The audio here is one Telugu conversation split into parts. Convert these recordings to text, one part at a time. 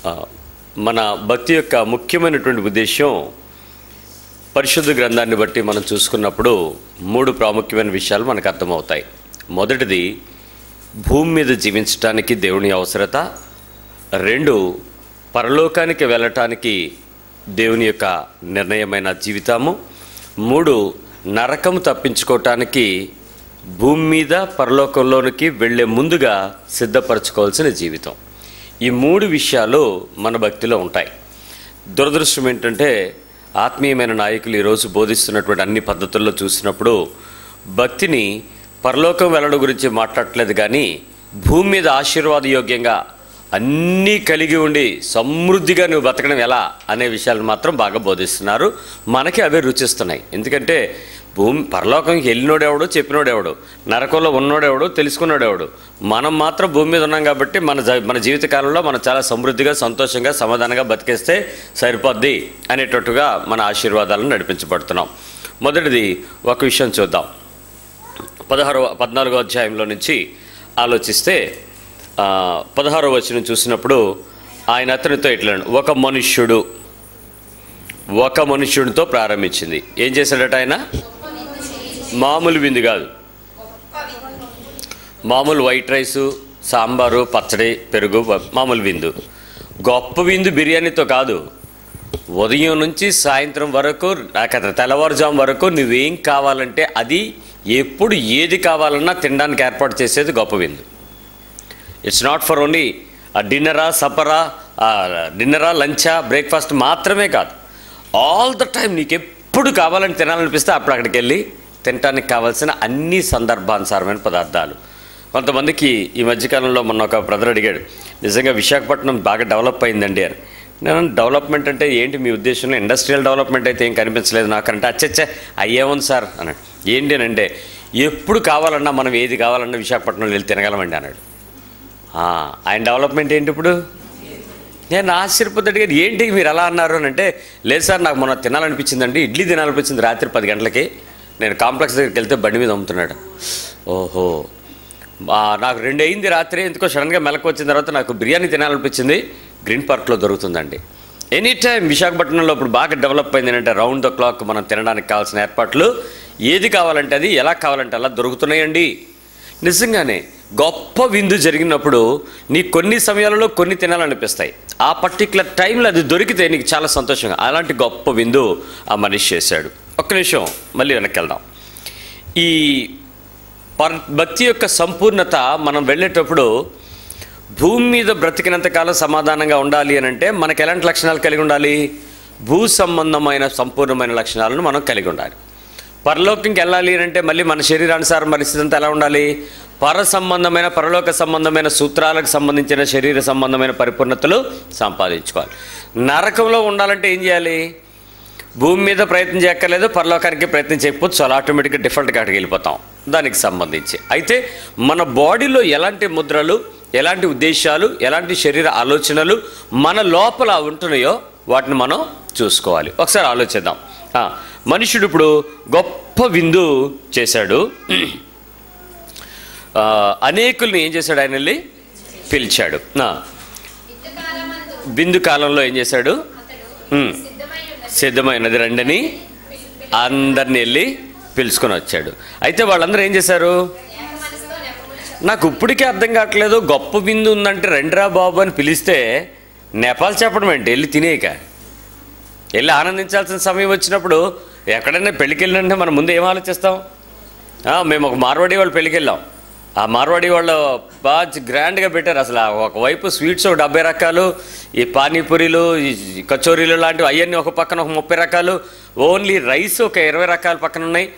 ఆ, మన భక్తి యొక్క ముఖ్యమైనటువంటి ఉద్దేశం పరిశుద్ధ గ్రంథాన్ని బట్టి మనం చూసుకున్నప్పుడు 3 ప్రాముఖ్యమైన విషయాలు మనకు అర్థమవుతాయి. మొదటిది, భూమి మీద జీవించడానికి దేవుని అవసరత. 2, పరలోకానికి వెళ్ళటానికి దేవుని యొక్క నిర్ణయమైన జీవితము. 3, నరకం తప్పించుకోవటానికి భూమి మీద పరలోకంలోనికి వెళ్ళే ముందుగా సిద్ధపరచుకోవాల్సిన జీవితం. ఈ 3 విషయాలు మన భక్తిలో ఉంటాయి. దురదృష్టం ఏంటంటే ఆత్మీయమైన నాయకులు ఈరోజు బోధిస్తున్నటువంటి అన్ని పద్ధతుల్లో చూసినప్పుడు భక్తిని పరలోకం వెళ్ళడం గురించి మాట్లాడట్లేదు, కానీ భూమి మీద ఆశీర్వాదయోగ్యంగా అన్నీ కలిగి ఉండి సమృద్ధిగా నువ్వు బతకడం ఎలా అనే విషయాలు మాత్రం బాగా బోధిస్తున్నారు. మనకి అవే రుచిస్తున్నాయి. ఎందుకంటే పరలోకంకి వెళ్ళినోడెవడు, చెప్పినోడెవడు, నరకంలో ఉన్నోడెవడు, తెలుసుకున్నాడెవడు. మనం మాత్రం భూమి మీద ఉన్నాం కాబట్టి మన జీవితకాలంలో మనం చాలా సమృద్ధిగా, సంతోషంగా, సమాధానంగా బతికేస్తే సరిపోద్ది అనేటట్టుగా మన ఆశీర్వాదాలను నడిపించబడుతున్నాం. మొదటిది ఒక విషయం చూద్దాం. 14వ అధ్యాయంలో నుంచి ఆలోచిస్తే 16వ వచనం చూసినప్పుడు ఆయన అతనితో ఇట్లా, ఒక మనుష్యుడితో ప్రారంభించింది. ఏం చేశాడట ఆయన? మామూలు విందు కాదు, మామూలు వైట్ రైసు, సాంబారు, పచ్చడి, పెరుగు, మామూలు విందు. గొప్ప విందు బిర్యానీతో కాదు. ఉదయం నుంచి సాయంత్రం వరకు, తెల్లవారుజాము వరకు నువ్వేం కావాలంటే అది, ఎప్పుడు ఏది కావాలన్నా తినడానికి ఏర్పాటు చేసేది గొప్ప విందు. ఇట్స్ నాట్ ఫర్ ఓన్లీ డిన్నరా, సపరా, లంచా, బ్రేక్ఫాస్ట్ మాత్రమే కాదు. ఆల్ ద టైం నీకు ఎప్పుడు కావాలని తినాలనిపిస్తే అప్పుడు అక్కడికి వెళ్ళి తినడానికి కావాల్సిన అన్ని సందర్భానుసారమైన పదార్థాలు. కొంతమందికి ఈ మధ్యకాలంలో మొన్న ఒక బ్రదర్ అడిగాడు, నిజంగా విశాఖపట్నం బాగా డెవలప్ అయిందండి అని. నేను డెవలప్మెంట్ అంటే ఏంటి మీ ఉద్దేశంలో? ఇండస్ట్రియల్ డెవలప్మెంట్ అయితే ఏం కనిపించలేదు నాకంటే. అచ్చచ్చే అయ్యేముంది సార్ అన్నాడు. ఏంటి అని అంటే, ఎప్పుడు కావాలన్నా మనం ఏది కావాలన్నా విశాఖపట్నంలో వెళ్ళి తినగలమండి అన్నాడు. ఆయన డెవలప్మెంట్ ఏంటి ఇప్పుడు? నేను ఆశ్చర్యపోతే అడిగాను, ఏంటి మీరు ఎలా అన్నారు అని అంటే, లేదు సార్ నాకు మొన్న తినాలనిపించిందండి, ఇడ్లీ తినాలనిపించింది రాత్రి 10 గంటలకి. నేను కాంప్లెక్స్ దగ్గరికి వెళ్తే బండి మీద అమ్ముతున్నాడు. ఓహో, నాకు 2 అయింది రాత్రి, ఎందుకో సడన్గా మెలకు వచ్చిన తర్వాత నాకు బిర్యానీ తినాలనిపించింది, గ్రీన్ పార్క్లో దొరుకుతుందండి. ఎనీ టైం విశాఖపట్నంలో ఇప్పుడు బాగా డెవలప్ అయింది అంటే రౌండ్ ద క్లాక్ మనం తినడానికి కావాల్సిన ఏర్పాట్లు ఏది కావాలంటే అది, ఎలా కావాలంటే అలా దొరుకుతున్నాయండి. నిజంగానే గొప్ప విందు జరిగినప్పుడు నీకు కొన్ని సమయాలలో కొన్ని తినాలనిపిస్తాయి. ఆ పర్టికులర్ టైంలో అది దొరికితే నీకు చాలా సంతోషంగా. అలాంటి గొప్ప విందు ఆ మనిషి చేశాడు. ఒక్క నిమిషం మళ్ళీ వెనక్కి వెళ్దాం. ఈ భక్తి యొక్క సంపూర్ణత మనం వెళ్ళేటప్పుడు భూమి మీద బ్రతికినంతకాలం సమాధానంగా ఉండాలి అని అంటే మనకు ఎలాంటి లక్షణాలు కలిగి ఉండాలి? భూ సంబంధమైన సంపూర్ణమైన లక్షణాలను మనం కలిగి ఉండాలి. పరలోకంకి వెళ్ళాలి అని అంటే మళ్ళీ మన శరీరానుసారం పరిస్థితి అంతా ఎలా ఉండాలి? సంబంధమైన, పరలోక సంబంధమైన సూత్రాలకు సంబంధించిన శరీర సంబంధమైన పరిపూర్ణతలు సంపాదించుకోవాలి. నరకంలో ఉండాలంటే ఏం చేయాలి? భూమి మీద ప్రయత్నం చేయక్కర్లేదు, పరలోకానికి ప్రయత్నం చేయకపోతే చాలా ఆటోమేటిక్గా డిఫరెంట్ కాటికి వెళ్ళిపోతాం దానికి సంబంధించి. అయితే మన బాడీలో ఎలాంటి ముద్రలు, ఎలాంటి ఉద్దేశాలు, ఎలాంటి శరీర ఆలోచనలు మన లోపల ఉంటున్నాయో వాటిని మనం చూసుకోవాలి. ఒకసారి ఆలోచిద్దాం. మనుషుడు ఇప్పుడు గొప్ప విందు చేశాడు. అనేకుల్ని ఏం చేశాడు? ఆయన వెళ్ళి పిలిచాడు. విందు కాలంలో ఏం చేశాడు? సిద్ధమైనది రండని అందరిని వెళ్ళి పిలుచుకొని వచ్చాడు. అయితే వాళ్ళందరూ ఏం చేశారు? నాకు ఇప్పటికే అర్థం కావట్లేదు. గొప్ప విందు ఉందంటే రండిరా బాబు అని పిలిస్తే నేపాల్ చెప్పడం ఏంటి? వెళ్ళి తినేయక, వెళ్ళి ఆనందించాల్సిన సమయం వచ్చినప్పుడు ఎక్కడైనా పెళ్ళికి వెళ్ళినంటే మనం ముందు ఏం ఆలోచిస్తాం? మేము ఒక మార్వాడి వాళ్ళు పెళ్ళికి వెళ్ళాం. ఆ మార్వాడి వాళ్ళు బాగా గ్రాండ్గా పెట్టారు. అసలు ఒకవైపు స్వీట్స్ ఒక 70 రకాలు, ఈ పానీపూరీలు, ఈ కచోరీలు లాంటివి అవన్నీ ఒక పక్కన ఒక 30 రకాలు, ఓన్లీ రైస్ ఒక 20 రకాలు పక్కన ఉన్నాయి.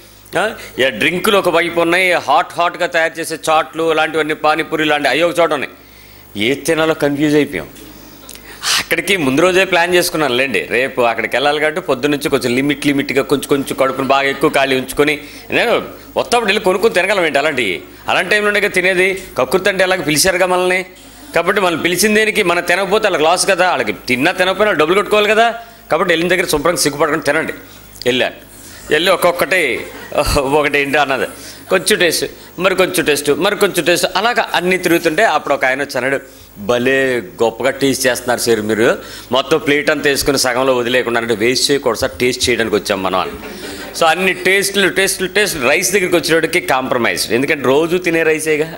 డ్రింకులు ఒక వైపు ఉన్నాయి, హాట్గా తయారు చేసే చాట్లు లాంటివన్నీ, పానీపూరి లాంటివి అవి ఒక చోట ఉన్నాయి. ఏ తినాలో కన్ఫ్యూజ్ అయిపోయాం. అక్కడికి ముందు రోజే ప్లాన్ చేసుకున్నాను లేండి, రేపు అక్కడికి వెళ్ళాలి కాబట్టి పొద్దున్నుంచి కొంచెం లిమిట్గా కొంచెం కడుపుని బాగా ఎక్కువ ఖాళీ ఉంచుకొని నేను మొత్తం వెళ్ళి కొనుక్కొని తినగలం ఏంటి? అలాంటి టైంలోనే తినేది. కక్కుర్తి అంటే అలాగే పిలిచారుగా మనల్ని, కాబట్టి మనం పిలిచిన దేనికి మనం తినకపోతే వాళ్ళకి లాస్ కదా. వాళ్ళకి తినకపోయినా డబ్బులు కొట్టుకోవాలి కదా. కాబట్టి వెళ్ళిన దగ్గర శుభ్రంగా సిగ్గుపడకుండా తినండి. వెళ్ళి ఒకటి ఏంటి అన్నది, కొంచెం టేస్ట్, మరి కొంచెం టేస్ట్, అలాగా అన్నీ తిరుగుతుంటే అప్పుడు ఒక ఆయన వచ్చి అన్నాడు, భలే గొప్పగా టేస్ట్ చేస్తున్నారు సార్ మీరు, మొత్తం ప్లేట్ అంతా వేసుకుని సగంలో వదిలేకుండా అంటే వేస్ట్ చేయకూడదు సార్, టేస్ట్ చేయడానికి వచ్చాం మనం అని. సో అన్ని టేస్ట్లు రైస్ దగ్గరికి వచ్చేటికి కాంప్రమైజ్. ఎందుకంటే రోజు తినే రైసేగా,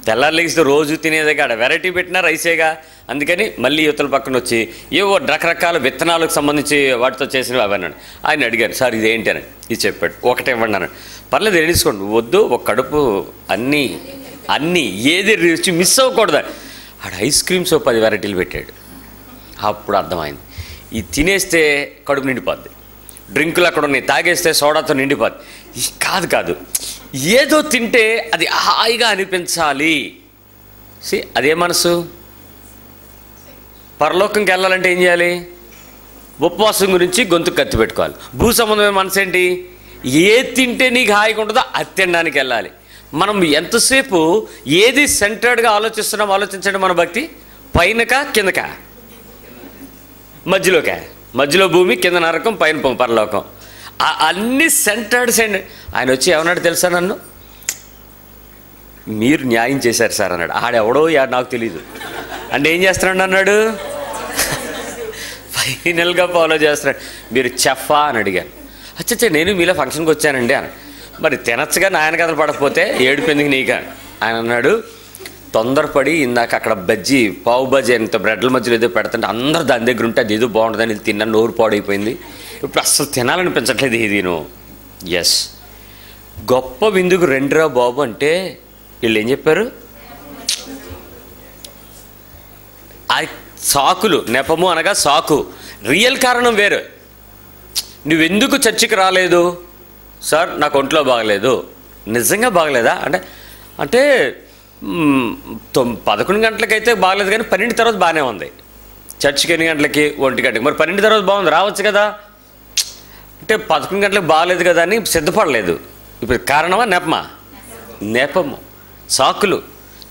తెల్లారు లేస్తే రోజు తినేదేగా, ఆడ వెరైటీ పెట్టినా రైసేగా. అందుకని మళ్ళీ యువతల పక్కన వచ్చి ఏవో రకరకాల విత్తనాలకు సంబంధించి వాటితో చేసినవి అవన్నాడు. ఆయన అడిగారు, సార్ ఇదేంటి అని. ఇది చెప్పాడు. ఒకటే ఇవ్వండి అన్నాడు. పర్లేదు ఎన్నిసుకోండి, వద్దు ఒక కడుపు అన్నీ ఏది రుచి మిస్ అవ్వకూడదు. ఆడ ఐస్ క్రీమ్స్ 10 వెరైటీలు పెట్టాడు. అప్పుడు అర్థమైంది, ఇది తినేస్తే కడుపు నిండిపోద్ది, డ్రింకులు అక్కడ ఉన్నాయి తాగేస్తే సోడాతో నిండిపోద్ది. కాదు, ఏదో తింటే అది హాయిగా అనిపించాలి. అదే మనసు. పరలోకంకి వెళ్ళాలంటే ఏం చేయాలి? ఉపవాసం గురించి గొంతు కత్తి పెట్టుకోవాలి. భూ సంబంధమైన మనసు ఏంటి? ఏ తింటే నీకు హాయిగా ఉంటుందో అది తినడానికి వెళ్ళాలి. మనం ఎంతసేపు ఏది సెంటర్డ్గా ఆలోచిస్తున్నాం? ఆలోచించండి. మన భక్తి పైనకా కిందకా? మధ్యలో భూమి, కింద నరకం, పైన పరలోకం. అన్ని సెంటర్డ్. ఆయన వచ్చి ఏమన్నాడు తెలుసా? నన్ను మీరు న్యాయం చేశారు సార్ అన్నాడు. ఆడెవడో నాకు తెలీదు అంటే ఏం చేస్తున్నాడు అన్నాడు. ఫైనల్గా ఫాలో చేస్తున్నాడు. మీరు చెఫా అని అడిగాను. అచ్చచ్చా నేను మీలో ఫంక్షన్కి వచ్చానండి అని. మరి తినచ్చుగా నాయన కథలు పడకపోతే ఏడుపెందుకు నీక? ఆయన అన్నాడు, తొందరపడి ఇందాక అక్కడ పావు బజ్జీ ఎంత బ్రెడ్ల మధ్యలో ఏదో పెడుతుంటే అందరూ దాని దగ్గర ఉంటే అది ఏదో బాగుంటుందని ఇది తిన్నా, నోరు పాడైపోయింది, ఇప్పుడు అస్సలు తినాలనిపించట్లేదు ఇది. ఎస్, గొప్ప విందుకు రెండురా బాబు అంటే వీళ్ళు ఏం చెప్పారు? ఆ సాకులు, నెపము అనగా సాకు. రియల్ కారణం వేరు. నువ్వెందుకు చర్చికి రాలేదు? సార్ నాకు ఒంట్లో బాగలేదు. నిజంగా బాగలేదా అంటే 11 గంటలకైతే బాగలేదు, కానీ 12 తర్వాత బాగానే ఉంది. చర్చికి 8 గంటలకి 1 గంటకి, మరి 12 తర్వాత బాగుంది, రావచ్చు కదా. అంటే 11 గంటలకు బాగలేదు కదా అని సిద్ధపడలేదు. ఇప్పుడు కారణమా నెపమా? నెపము, సాకులు.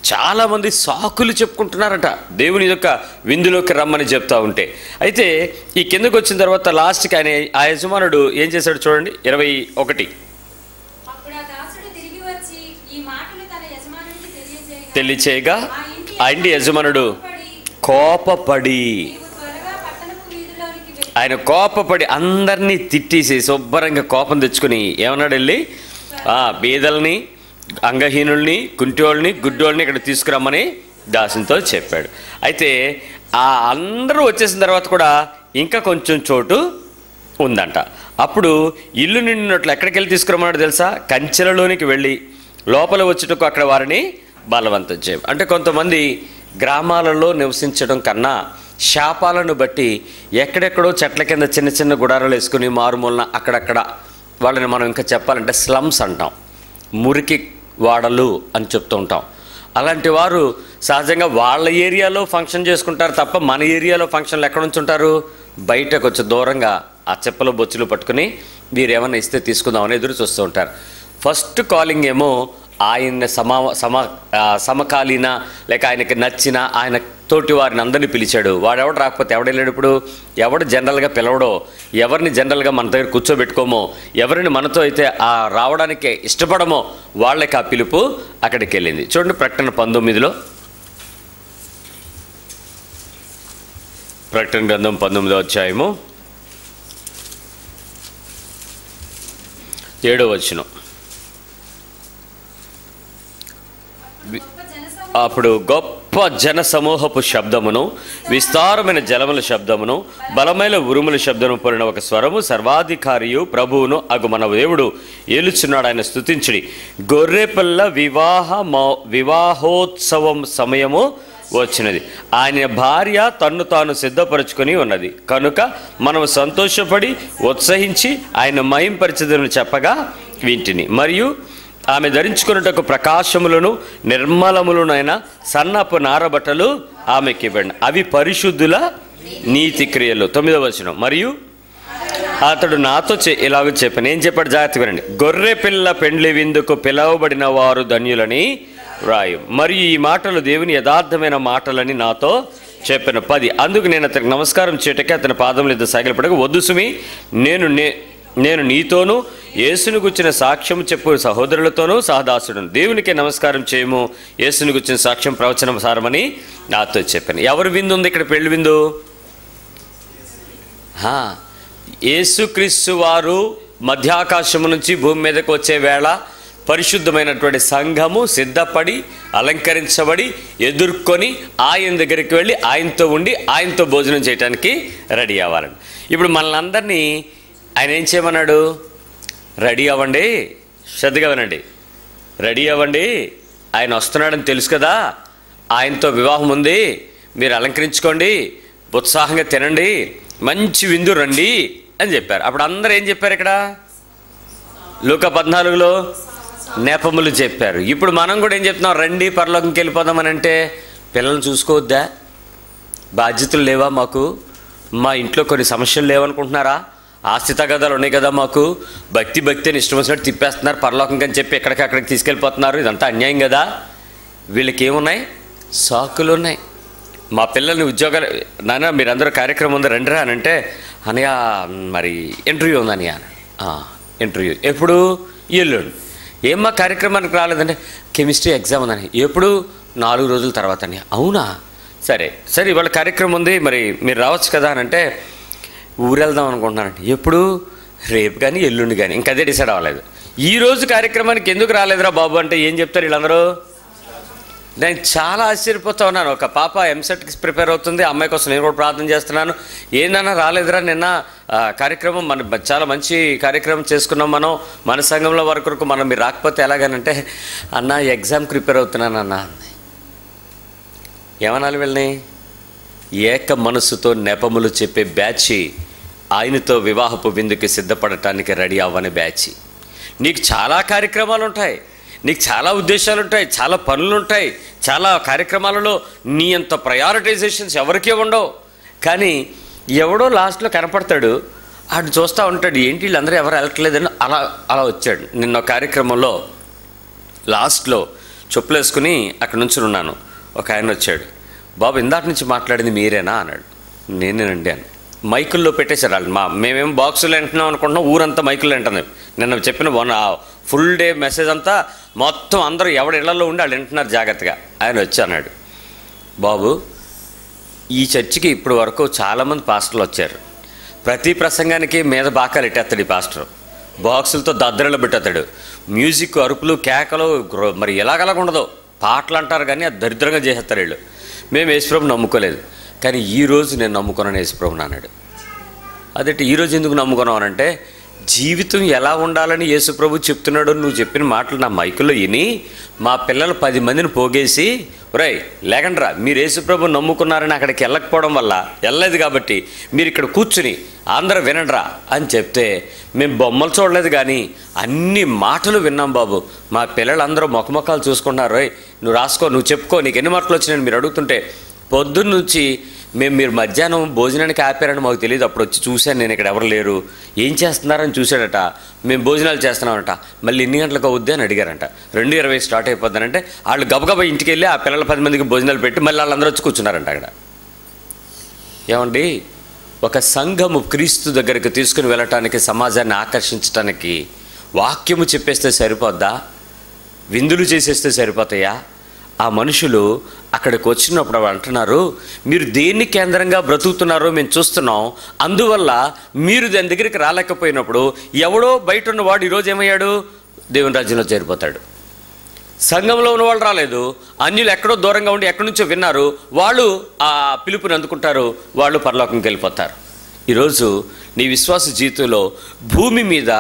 చాలామంది సాకులు చెప్పుకుంటున్నారట దేవుని యొక్క విందులోకి రమ్మని చెప్తా ఉంటే. అయితే ఈ కిందకు వచ్చిన తర్వాత లాస్ట్కి ఆయన ఆ యజమానుడు ఏం చేశాడు చూడండి, 21. తెలియచేయగా ఆ ఇంటి యజమానుడు కోపపడి, ఆయన కోపపడి అందరినీ తిట్టేసి శుభ్రంగా కోపం తెచ్చుకుని ఏమన్నాడు? వెళ్ళి బీదల్ని, అంగహీనుల్ని, కుంటోళ్ళని, గుడ్డోళ్ళని ఇక్కడ తీసుకురమ్మని దాసునితో చెప్పాడు. అయితే అందరూ వచ్చేసిన తర్వాత కూడా ఇంకా కొంచెం చోటు ఉందంట. అప్పుడు ఇల్లు నిండినట్లు ఎక్కడికి వెళ్ళి తీసుకురమ్మన్నాడు తెలుసా? కంచెలలోనికి వెళ్ళి లోపల వచ్చుటకు అక్కడ వారిని బలవంతం చేయ. అంటే కొంతమంది గ్రామాలలో నివసించడం కన్నా శాపాలను బట్టి ఎక్కడెక్కడో చెట్ల కింద చిన్న చిన్న గుడారాలు వేసుకుని మారుమూలన అక్కడక్కడ వాళ్ళని మనం ఇంకా చెప్పాలంటే స్లమ్స్ అంటాం, మురికి వాడలు అని చెప్తూ ఉంటాం. అలాంటి వారు సహజంగా వాళ్ళ ఏరియాలో ఫంక్షన్ చేసుకుంటారు తప్ప మన ఏరియాలో ఫంక్షన్లు ఎక్కడ నుంచి ఉంటారు? బయటకు వచ్చి దూరంగా ఆ చెప్పులు బొచ్చులు పట్టుకుని మీరు ఏమన్నా ఇస్తే తీసుకుందామని ఎదురు చూస్తూ ఉంటారు. ఫస్ట్ కాలింగ్ ఏమో ఆయన సమకాలీన లేక ఆయనకి నచ్చిన ఆయన తోటి వారిని అందరినీ పిలిచాడు. వాడెవడు రాకపోతే ఎవడెళ్ళాడు? ఇప్పుడు ఎవడు జనరల్గా పిలవడో, ఎవరిని జనరల్గా మన దగ్గర కూర్చోబెట్టుకోమో, ఎవరిని మనతో అయితే ఆ రావడానికి ఇష్టపడమో వాళ్ళకి ఆ పిలుపు అక్కడికి వెళ్ళింది. చూడండి ప్రకటన 19లో, ప్రకటన గ్రంథం 19వ అధ్యాయము 7వ వచనం. అప్పుడు గొప్ప జన సమూహపు శబ్దమును, విస్తారమైన జలముల శబ్దమును, బలమైన ఉరుముల శబ్దము పడిన ఒక స్వరము, సర్వాధికారియు ప్రభువును అగు మన దేవుడు ఏలుచున్నాడు, ఆయన స్తుతించుడి. గొర్రెపిల్ల వివాహోత్సవం సమయము వచ్చినది, ఆయన భార్య తన్ను తాను సిద్ధపరచుకొని ఉన్నది కనుక మనము సంతోషపడి ఉత్సహించి ఆయన మహింపరిచెదమని చెప్పగా వింటిని. మరియు ఆమె ధరించుకున్నటకు ప్రకాశములను నిర్మలములనైన సన్నపు నారబట్టలు ఆమెకి ఇవ్వండి, అవి పరిశుద్ధుల నీతి క్రియలు. 9వ వచనం. మరియు అతడు నాతో ఇలాగ చెప్పాను. ఏం చెప్పాడు? జాగ్రత్తగా వినండి. గొర్రె పిల్ల పెండ్లి విందుకు పిలవబడిన వారు ధన్యులని వ్రాయు. మరియు ఈ మాటలు దేవుని యథార్థమైన మాటలని నాతో చెప్పాను. 10. అందుకు నేను అతనికి నమస్కారం చేయటకే అతని పాదములు ఇద్దరు సాగిలపడక, వద్దు సుమి, నేను నీతోనూ యేసుని గుచ్చిన సాక్ష్యం చెప్పు సహోదరులతోనూ సహదాసుడును. దేవునికి నమస్కారం చేయము, యేసుని గుచ్చిన సాక్ష్యం ప్రవచనం సారమని నాతో చెప్పాను. ఎవరు విందు ఉంది ఇక్కడ? పెళ్లి విందు. యేసుక్రీస్తు వారు మధ్యాకాశము నుంచి భూమి మీదకి వచ్చే వేళ పరిశుద్ధమైనటువంటి సంఘము సిద్ధపడి అలంకరించబడి ఎదుర్కొని ఆయన దగ్గరికి వెళ్ళి ఆయనతో ఉండి ఆయనతో భోజనం చేయడానికి రెడీ అవ్వాలండి. ఇప్పుడు మనల్ని ఆయన ఏం చేయమన్నాడు? రెడీ అవ్వండి, శ్రద్ధగా వినండి, రెడీ అవ్వండి, ఆయన వస్తున్నాడని తెలుసు కదా, ఆయనతో వివాహం ఉంది, మీరు అలంకరించుకోండి, ఉత్సాహంగా తినండి, మంచి విందు రండి అని చెప్పారు. అప్పుడు అందరూ ఏం చెప్పారు? ఇక్కడ లూకా 14లో నెపములు చెప్పారు. ఇప్పుడు మనం కూడా ఏం చెప్తున్నాం? రండి పరలోకంకి వెళ్ళిపోదామని. అంటే పిల్లల్ని చూసుకోవద్దా? బాధ్యతలు లేవా మాకు? మా ఇంట్లో కొన్ని సమస్యలు లేవనుకుంటున్నారా? ఆస్తి తగాదాలు ఉన్నాయి కదా మాకు, భక్తి అని ఇష్టం వచ్చినట్టు తిప్పేస్తున్నారు పరలోకంకి అని చెప్పి ఎక్కడికి తీసుకెళ్ళిపోతున్నారు. ఇదంతా అన్యాయం కదా. వీళ్ళకి ఏమున్నాయి? సాకులు ఉన్నాయి. మా పిల్లల్ని ఉద్యోగాలు, నాన్న మీరందరూ కార్యక్రమం ఉంది రండిరా అని అంటే, అనయ్య మరి ఇంటర్వ్యూ ఉందని ఇంటర్వ్యూ ఎప్పుడు? ఎల్లుండి. ఏమ్మా కార్యక్రమానికి రాలేదంటే కెమిస్ట్రీ ఎగ్జామ్ ఉందని. ఎప్పుడు? 4 రోజుల తర్వాత అని. అవునా, సరే ఇవాళ కార్యక్రమం ఉంది, మరి మీరు రావచ్చు కదా అని అంటే ఊరు వెళ్దాం అనుకుంటున్నానండి. ఎప్పుడు? రేపు కానీ ఎల్లుండి కానీ. ఇంకా అదే డిసైడ్ అవ్వలేదు. ఈరోజు కార్యక్రమానికి ఎందుకు రాలేదురా బాబు అంటే ఏం చెప్తారు వీళ్ళందరూ? నేను చాలా ఆశ్చర్యపోతా ఉన్నాను. ఒక పాప ఎంసెట్కి ప్రిపేర్ అవుతుంది, అమ్మాయి కోసం నేను కూడా ప్రార్థన చేస్తున్నాను. ఏందన్నా రాలేదురా, నిన్న కార్యక్రమం చాలా మంచి కార్యక్రమం చేసుకున్నాం మన సంఘంలో వరకు మీరు రాకపోతే ఎలాగనంటే, అన్న ఎగ్జామ్ ప్రిపేర్ అవుతున్నాను అన్న. ఏమనాలి వీళ్ళని? ఏక మనసుతో నెపములు చెప్పే బ్యాచ్, ఆయనతో వివాహపు విందుకి సిద్ధపడటానికి రెడీ అవ్వని బ్యాచ్. నీకు చాలా కార్యక్రమాలు ఉంటాయి, నీకు చాలా ఉద్దేశాలు ఉంటాయి, చాలా పనులు ఉంటాయి, చాలా కార్యక్రమాలలో నీ అంత ప్రయారిటైజేషన్స్ ఎవరికీ ఉండవు. కానీ ఎవడో లాస్ట్లో కనపడతాడు, ఆడు చూస్తూ ఉంటాడు, ఏంటి వీళ్ళందరూ ఎవరు వెళ్ళట్లేదని. అలా వచ్చాడు. నిన్న కార్యక్రమంలో లాస్ట్లో చెప్పులు వేసుకుని అక్కడ నుంచి ఉన్నాను. ఒక ఆయన వచ్చాడు, బాబు ఇందాక నుంచి మాట్లాడింది మీరేనా అన్నాడు. నేనేనండి అని. మైకుల్లో పెట్టేశారు వాళ్ళు. మేమేం బాక్సులు వింటున్నాం అనుకుంటున్నాం, ఊరంతా మైకుల్లో వింటున్నాం. నిన్న చెప్పిన ఫుల్ డే మెసేజ్ అంతా మొత్తం అందరూ ఎవరి ఇళ్లలో ఉండి వాళ్ళు వింటున్నారు జాగ్రత్తగా. ఆయన వచ్చి అన్నాడు, బాబు ఈ చర్చికి ఇప్పుడు వరకు చాలామంది పాస్టర్లు వచ్చారు, ప్రతి ప్రసంగానికి మీద బాకాలు ఎట్టేస్తాడు ఈ పాస్టర్, బాక్సులతో దద్దరిలో పెట్టేస్తాడు, మ్యూజిక్ అరుపులు కేకలు మరి ఎలాగలాగ ఉండదు, పాటలు అంటారు కానీ అది దరిద్రంగా చేసేస్తారు వీళ్ళు. మేము యేసుప్రభుని నమ్ముకోలేదు, కానీ ఈరోజు నేను నమ్ముకున్నాను యేసుప్రభుని అన్నాడు. అదేంటి ఈరోజు ఎందుకు నమ్ముకున్నావు అంటే, జీవితం ఎలా ఉండాలని యేసుప్రభు చెప్తున్నాడు. నువ్వు చెప్పిన మాటలు నా మైకుల్లో విని మా పిల్లలు 10 మందిని పోగేసి, ఒరేయ్ లేకండ్రా మీరు యేసుప్రభు నమ్ముకున్నారని అక్కడికి వెళ్ళకపోవడం వల్ల వెళ్ళలేదు కాబట్టి మీరు ఇక్కడ కూర్చుని అందరూ వినండ్రా అని చెప్తే, మేము బొమ్మలు చూడలేదు కానీ అన్ని మాటలు విన్నాం బాబు. మా పిల్లలందరూ మొఖముఖాలు చూసుకుంటున్నారు, రోయ్ నువ్వు రాసుకో, నువ్వు చెప్పుకో, నీకు ఎన్ని మార్కులు వచ్చినాయని మీరు అడుగుతుంటే, పొద్దున్న నుంచి మీరు మధ్యాహ్నం భోజనానికి ఆపారని మాకు తెలియదు, అప్పుడు వచ్చి చూశాను నేను, ఇక్కడ ఎవరు లేరు, ఏం చేస్తున్నారని చూశాడట. మేము భోజనాలు చేస్తున్నామంట, మళ్ళీ ఎన్ని గంటలకు అవుద్ది అని అడిగారంట. 2:20 స్టార్ట్ అయిపోద్దానంటే వాళ్ళు గబగబా ఇంటికి వెళ్ళి ఆ పిల్లల 10 మందికి భోజనాలు పెట్టి మళ్ళీ వాళ్ళందరూ వచ్చి కూర్చున్నారంట అక్కడ. ఏమండి, ఒక సంఘము క్రీస్తు దగ్గరికి తీసుకుని వెళ్ళటానికి, సమాజాన్ని ఆకర్షించడానికి వాక్యము చెప్పేస్తే సరిపోద్దా? విందులు చేసేస్తే సరిపోతాయా? ఆ మనుషులు అక్కడికి వచ్చినప్పుడు వాళ్ళు అంటున్నారు, మీరు దేన్ని కేంద్రంగా బ్రతుకుతున్నారో మేము చూస్తున్నాం, అందువల్ల మీరు దాని దగ్గరికి రాలేకపోయినప్పుడు ఎవడో బయట ఉన్నవాడు ఈరోజు ఏమయ్యాడు? దేవుని రాజ్యంలో చేరిపోతాడు. సంఘంలో ఉన్న వాళ్ళు రాలేదు, అన్యులు ఎక్కడో దూరంగా ఉండి ఎక్కడి నుంచో విన్నారు, వాళ్ళు ఆ పిలుపుని అందుకుంటారు, వాళ్ళు పరలోకంకి వెళ్ళిపోతారు. ఈరోజు నీ విశ్వాస జీవితంలో భూమి మీద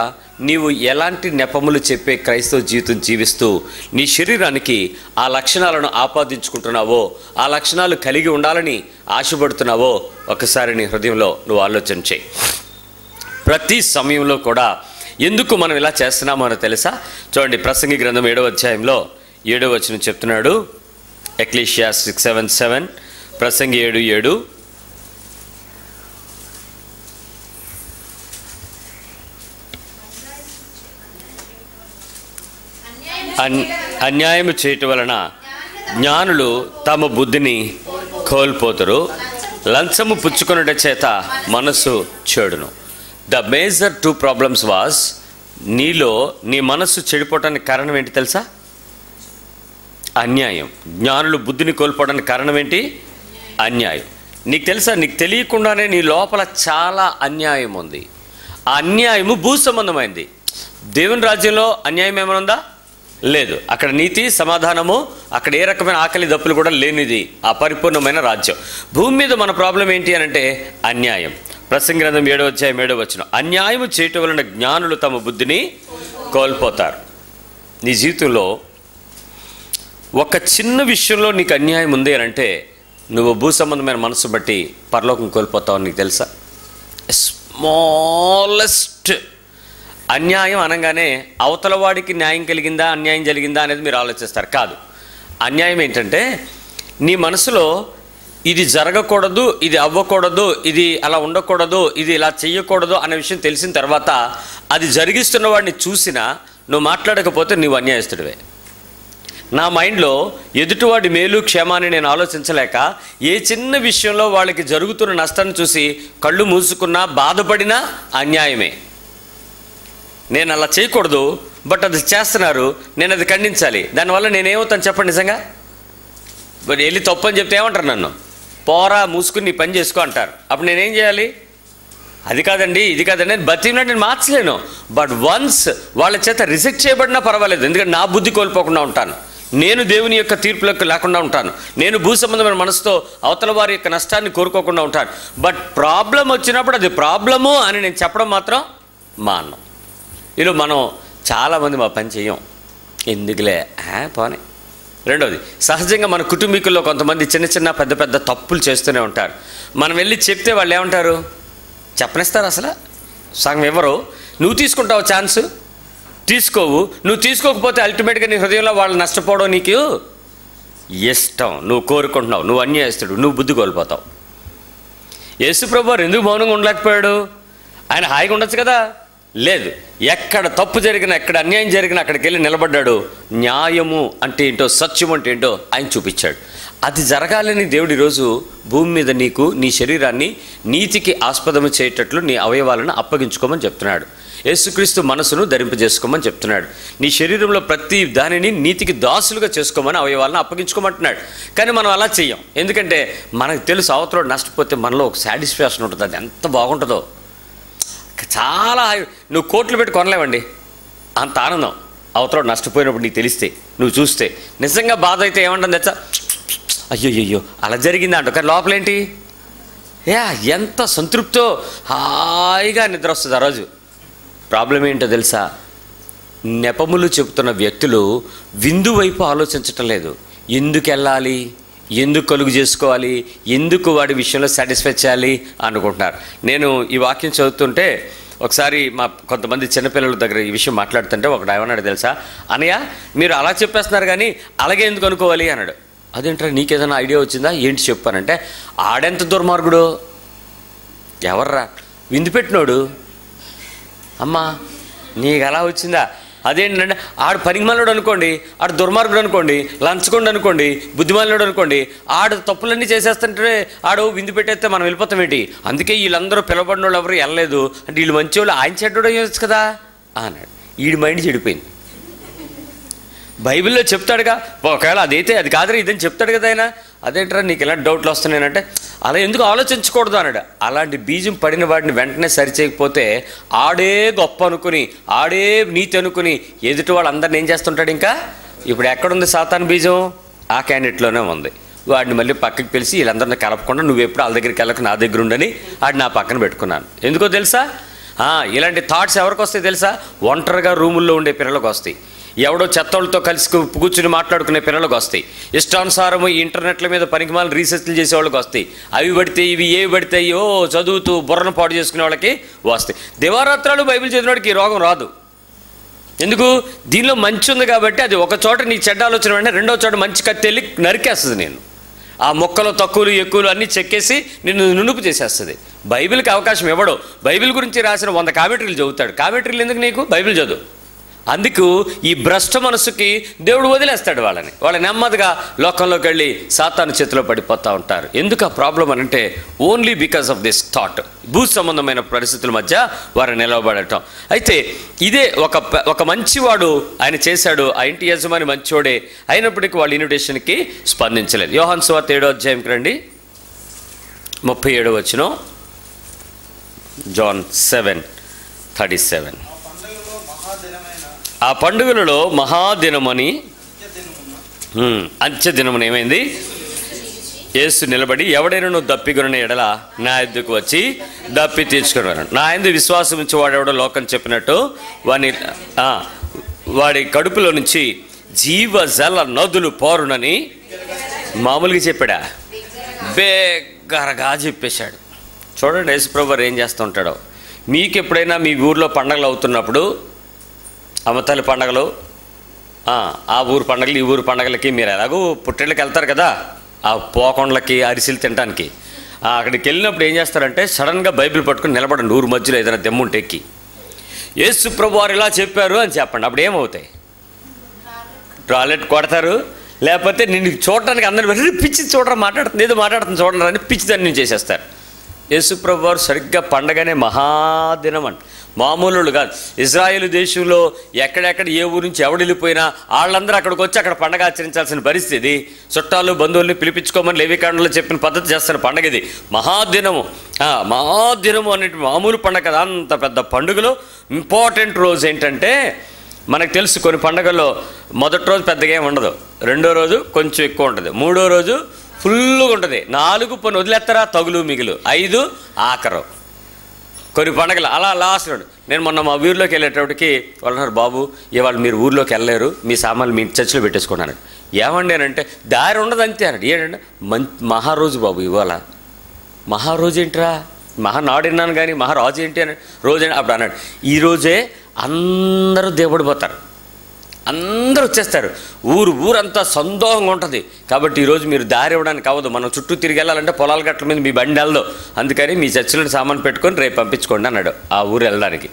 నీవు ఎలాంటి నెపములు చెప్పే క్రైస్తవ జీవితం జీవిస్తూ నీ శరీరానికి ఆ లక్షణాలను ఆపాదించుకుంటున్నావో, ఆ లక్షణాలు కలిగి ఉండాలని ఆశపడుతున్నావో ఒకసారి నీ హృదయంలో నువ్వు ఆలోచన చేయి. ప్రతి సమయంలో కూడా ఎందుకు మనం ఇలా చేస్తున్నామో అని తెలుసా? చూడండి, ప్రసంగి గ్రంథం 7వ అధ్యాయంలో 7వ వచనం చెప్తున్నాడు. ఎక్లీషియాస్ 6:7 ప్రసంగి 7:7 అన్యాయము చేయటం వలన జ్ఞానులు తమ బుద్ధిని కోల్పోతారు, లంచము పుచ్చుకొనుట చేత మనసు చెడును. ద మేజర్ 2 ప్రాబ్లమ్స్ వాస్, నీలో నీ మనస్సు చెడిపోవటానికి కారణం ఏంటి తెలుసా? అన్యాయం. జ్ఞానులు బుద్ధిని కోల్పోవడానికి కారణం ఏంటి? అన్యాయం. నీకు తెలుసా, నీకు తెలియకుండానే నీ లోపల చాలా అన్యాయం ఉంది. ఆ అన్యాయము భూ సంబంధమైంది. దేవుని రాజ్యంలో అన్యాయం ఏమైనా ఉందా? లేదు. అక్కడ నీతి సమాధానము, అక్కడ ఏ రకమైన ఆకలి దప్పులు కూడా లేనిది ఆ పరిపూర్ణమైన రాజ్యం. భూమి మీద మన ప్రాబ్లం ఏంటి అని అంటే అన్యాయం. ప్రసంగి గ్రంథం 7:7 అన్యాయము చేయటం వలన జ్ఞానులు తమ బుద్ధిని కోల్పోతారు. నీ జీవితంలో ఒక చిన్న విషయంలో నీకు అన్యాయం ఉంది అని అంటే నువ్వు భూ సంబంధమైన మనసు బట్టి పరలోకం కోల్పోతావు. నీకు తెలుసా? స్మాలెస్ట్ అన్యాయం అనగానే అవతల వాడికి న్యాయం కలిగిందా అన్యాయం జరిగిందా అనేది మీరు ఆలోచిస్తారు. కాదు. అన్యాయం ఏంటంటే నీ మనసులో ఇది జరగకూడదు, ఇది అవ్వకూడదు, ఇది అలా ఉండకూడదు, ఇది ఇలా చెయ్యకూడదు అనే విషయం తెలిసిన తర్వాత అది జరిగిస్తున్న వాడిని చూసినా నువ్వు మాట్లాడకపోతే నువ్వు అన్యాయస్తుడివే. నా మైండ్లో ఎదుటివాడి మేలు క్షేమాన్ని నేను ఆలోచించలేక ఏ చిన్న విషయంలో వాళ్ళకి జరుగుతున్న నష్టాన్ని చూసి కళ్ళు మూసుకున్నా బాధపడినా అన్యాయమే. నేను అలా చేయకూడదు, బట్ అది చేస్తున్నారు, నేను అది ఖండించాలి. దానివల్ల నేనేమవుతాను చెప్పండి? నిజంగా బట్ వెళ్ళి తప్పు అని చెప్తే ఏమంటారు? నన్ను పోరా మూసుకుని నీ పని చేసుకో అంటారు. అప్పుడు నేనేం చేయాలి? అది కాదండి ఇది కాదండి నేను బతికినా నేను మార్చలేను. బట్ వన్స్ వాళ్ళ చేత రిజెక్ట్ చేయబడినా పర్వాలేదు, ఎందుకంటే నా బుద్ధి కోల్పోకుండా ఉంటాను, నేను దేవుని యొక్క తీర్పులకు లేకుండా ఉంటాను, నేను భూ సంబంధమైన మనసుతో అవతల వారి యొక్క నష్టాన్ని కోరుకోకుండా ఉంటాను. బట్ ప్రాబ్లం వచ్చినప్పుడు అది ప్రాబ్లము అని నేను చెప్పడం మాత్రం మానం. ఇలా మనం చాలామంది మా పని చెయ్యం, ఎందుకులే పోనీ. రెండోది, సహజంగా మన కుటుంబీకుల్లో కొంతమంది చిన్న చిన్న పెద్ద పెద్ద తప్పులు చేస్తూనే ఉంటారు. మనం వెళ్ళి చెప్తే వాళ్ళు ఏమంటారు? చెప్పనిస్తారు అసలు సగం ఎవరు. నువ్వు తీసుకుంటావు ఛాన్స్? తీసుకోవు. నువ్వు తీసుకోకపోతే అల్టిమేట్గా నీ హృదయంలో వాళ్ళు నష్టపోవడం నీకు ఇష్టం, నువ్వు కోరుకుంటున్నావు, నువ్వు అన్యాయస్తుడు, నువ్వు బుద్ధి కోల్పోతావు. యేసుప్రభు వారు ఎందుకు మౌనంగా ఉండలేకపోయాడు? ఆయన హాయిగా ఉండొచ్చు కదా? లేదు. ఎక్కడ తప్పు జరిగినా, ఎక్కడ అన్యాయం జరిగినా అక్కడికి వెళ్ళి నిలబడ్డాడు. న్యాయము అంటే ఏంటో, సత్యం అంటే ఏంటో ఆయన చూపించాడు. అది జరగాలని దేవుడు ఈరోజు భూమి మీద నీకు నీ శరీరాన్ని నీతికి ఆస్పదము చేయటట్లు నీ అవయవాలను అప్పగించుకోమని చెప్తున్నాడు. యేసుక్రీస్తు మనసును ధరింపజేసుకోమని చెప్తున్నాడు. నీ శరీరంలో ప్రతి దానిని నీతికి దాసులుగా చేసుకోమని అవయవాలను అప్పగించుకోమంటున్నాడు. కానీ మనం అలా చెయ్యం. ఎందుకంటే మనకు తెలుసు అవతల నష్టపోతే మనలో ఒక సాటిస్ఫాక్షన్ ఉంటుంది. అది ఎంత బాగుంటుందో, చాలా. నువ్వు కోట్లు పెట్టి కొనలేవండి అంత ఆనందం అవతల నష్టపోయినప్పుడు నీకు తెలిస్తే, నువ్వు చూస్తే. నిజంగా బాధ అయితే ఏమంటుంది తెచ్చా, అయ్యో అలా జరిగింది అంట. కానీ లోపలేంటి? ఎంత సంతృప్తో హాయిగా నిద్ర వస్తుంది ఆ రోజు. ప్రాబ్లం ఏంటో తెలుసా? నెపములు చెబుతున్న వ్యక్తులు విందు వైపు ఆలోచించటం లేదు. ఎందుకు వెళ్ళాలి, ఎందుకు కలుగు చేసుకోవాలి, ఎందుకు వాడి విషయంలో సాటిస్ఫై చేయాలి అనుకుంటున్నారు. నేను ఈ వాక్యం చదువుతుంటే ఒకసారి మా కొంతమంది చిన్నపిల్లల దగ్గర ఈ విషయం మాట్లాడుతుంటే ఒకడు ఏమన్నాడు తెలుసా? అన్నయ్య మీరు అలా చెప్పేస్తున్నారు కానీ అలాగే ఎందుకు అనుకోవాలి అన్నాడు. అదేంటారా, నీకేదైనా ఐడియా వచ్చిందా? ఏంటి చెప్పానంటే, ఆడెంత దుర్మార్గుడు, ఎవర్రా విందు పెట్టినోడు. అమ్మా నీకు అలా వచ్చిందా? అదేంటంటే ఆడు పనికిమాలినోడు అనుకోండి, ఆడు దుర్మార్గుడు అనుకోండి, లంచగొండు అనుకోండి, బుద్ధిమాలినోడు అనుకోండి, ఆడు తప్పులన్నీ చేసేస్తుంటే ఆడు విందు పెట్టేస్తే మనం వెళ్ళిపోతాం ఏంటి? అందుకే వీళ్ళందరూ పిలవబడిన వాళ్ళు ఎవరు వెళ్ళలేదు అంటే వీళ్ళు మంచి వాళ్ళు, ఆయన చెడ్డోడు అయ్యొచ్చు కదా అన్నాడు. వీడి మైండ్ చెడిపోయింది. బైబిల్లో చెప్తాడుగా, ఒకవేళ అదైతే అది కాదురా ఇదని చెప్తాడు కదా ఆయన. అదేంటరా నీకు ఇలాంటి డౌట్లు వస్తున్నాయంటే అలా ఎందుకు ఆలోచించకూడదు అన్నాడు. అలాంటి బీజం పడిన వాడిని వెంటనే సరిచేయకపోతే ఆడే గొప్ప అనుకుని, ఆడే నీతి అనుకుని ఎదుటి వాళ్ళు అందరిని ఏం చేస్తుంటాడు. ఇంకా ఇప్పుడు ఎక్కడుంది సాతాను బీజం? ఆ క్యాండిడేట్లోనే ఉంది. వాడిని మళ్ళీ పక్కకి పిలిచి వీళ్ళందరినీ కలపకుండా నువ్వు ఎప్పుడు వాళ్ళ దగ్గరికి వెళ్ళక నా దగ్గర ఉండని వాడిని నా పక్కన పెట్టుకున్నాను. ఎందుకో తెలుసా? ఇలాంటి థాట్స్ ఎవరికి వస్తాయి తెలుసా? ఒంటరిగా రూముల్లో ఉండే పిల్లలకు వస్తాయి, ఎవడో చెత్తోళ్ళతో కలిసి కూర్చుని మాట్లాడుకునే పిల్లలకు వస్తాయి, ఇష్టానుసారము ఈ ఇంటర్నెట్ల మీద పనికిమాలిన రీసెర్చ్లు చేసే వాళ్ళకి వస్తాయి, అవి పడితే ఇవి ఏవి పడితాయో చదువుతూ బుర్రను పాడు చేసుకునే వాళ్ళకి వస్తాయి. దివారాత్రాలు బైబిల్ చదివినోడికి ఈ రోగం రాదు. ఎందుకు? దీనిలో మంచి ఉంది కాబట్టి. అది ఒక చోట నీ చెడ్డ ఆలోచన వెంటనే రెండో చోట మంచి కత్తి వెళ్ళి నరికేస్తుంది. నేను ఆ మొక్కలు తక్కువలు ఎక్కువలు అన్నీ చెక్కేసి నిన్ను నునుపు చేసేస్తుంది. బైబిల్కి అవకాశం ఇవ్వడు. బైబిల్ గురించి రాసిన 100 కామెంటరీలు చదువుతాడు. కామెంటరీలు ఎందుకు నీకు? బైబిల్ చదువు. అందుకు ఈ భ్రష్ట మనసుకి దేవుడు వదిలేస్తాడు వాళ్ళని నెమ్మదిగా లోకంలోకి వెళ్ళి సాతాను చేతిలో పడిపోతూ ఉంటారు. ఎందుకు ఆ ప్రాబ్లం అని అంటే only because of this thought, భూ సంబంధమైన పరిస్థితుల మధ్య వారు నిలవబడటం. అయితే ఇదే ఒక మంచివాడు ఆయన చేశాడు, ఆ ఇంటి యజమాని మంచివాడే అయినప్పటికీ వాళ్ళ ఇన్విటేషన్కి స్పందించలేదు. యోహాను సువార్త 7వ అధ్యాయంకి రండి, 37వ వచనం. జాన్ 7:37. ఆ పండుగలలో మహాదినమని అంత్యదినమున ఏమైంది? యేసు నిలబడి ఎవడైనా దప్పికొనిన ఎడల నా యొద్దకు వచ్చి దప్పి తీర్చుకున్నాను, నా యందు విశ్వాసం ఉంచి వాడెవడో లోకం చెప్పినట్టు వాడి కడుపులో నుంచి జీవజల నదులు పోరునని మామూలుగా చెప్పాడా? బేగరగా చెప్పేశాడు. చూడండి యేసుప్రభు వారు ఏం చేస్తూ ఉంటాడో. మీకు ఎప్పుడైనా మీ ఊర్లో పండగలు అవుతున్నప్పుడు, అమ్మతల్లి పండగలు, ఆ ఊరు పండగలు ఈ ఊరు పండగలకి మీరు ఎలాగో పుట్టిళ్ళకి వెళ్తారు కదా, ఆ పోకొండలకి అరిసెలు తినడానికి. అక్కడికి వెళ్ళినప్పుడు ఏం చేస్తారంటే సడన్గా బైబిల్ పట్టుకుని నిలబడండి, ఊరు మధ్యలో ఏదైనా దెమ్ముంటే ఎక్కి యేసుప్రభు వారు ఇలా చెప్పారు అని చెప్పండి. అప్పుడు ఏమవుతాయి? టాయిలెట్ కొడతారు, లేకపోతే నిన్ను చూడటానికి అందరూ పిచ్చి చూడరా మాట్లాడుతుంది, ఏదో మాట్లాడుతుంది చూడరా అని పిచ్చి దాన్ని నుంచి చేసేస్తారు. యేసుప్రభు వారు సరిగ్గా పండగనే మహాదినం అంట, మామూలు కాదు. ఇజ్రాయేల్ దేశంలో ఎక్కడెక్కడ ఏ ఊరు నుంచి ఎవడు వెళ్ళిపోయినా వాళ్ళందరూ అక్కడికి వచ్చి అక్కడ పండగ ఆచరించాల్సిన పరిస్థితి. చుట్టాలు బంధువుల్ని పిలిపించుకోమని లేవికాండంలో చెప్పిన పద్ధతి చేస్తున్న పండగ ఇది. మహాదినము అనేది మామూలు పండగ కదా. అంత పెద్ద పండుగలో ఇంపార్టెంట్ రోజు ఏంటంటే మనకు తెలుసు, కొన్ని పండుగల్లో మొదటి రోజు పెద్దగా ఏమి ఉండదు, రెండో రోజు కొంచెం ఎక్కువ ఉంటుంది, మూడో రోజు ఫుల్గా ఉంటుంది, 4 పని వదిలేస్తారా తగులు మిగులు, 5 ఆఖరు. కొన్ని పండగలు అలా లాస్ట్. నేను మొన్న మా ఊరిలోకి వెళ్ళేటప్పటికి వాళ్ళు అన్నారు, బాబు ఇవాళ మీరు ఊర్లోకి వెళ్ళలేరు, మీ సామాన్లు మీ చర్చిలో పెట్టేసుకున్నాను. ఏమండి అని అంటే దారి ఉండదు అంతే అన్నాడు. ఏంటంటే మహారోజు బాబు, ఇవాళ మహారోజు ఏంటిరా, మహానాడు విన్నాను కానీ మహారాజు ఏంటి అని రోజు అప్పుడు అన్నాడు. ఈరోజే అందరూ దేవుడిపోతారు, అందరూ వచ్చేస్తారు, ఊరంతా సందోహంగా ఉంటుంది. కాబట్టి ఈరోజు మీరు దారి ఇవ్వడానికి అవ్వదు, మనం చుట్టూ తిరిగి వెళ్ళాలంటే పొలాల గట్ల మీద మీ బండి వెళ్దాం, అందుకని మీ చర్చిలో సామాన్ పెట్టుకొని రేపు పంపించుకోండి అన్నాడు ఆ ఊరు వెళ్ళడానికి.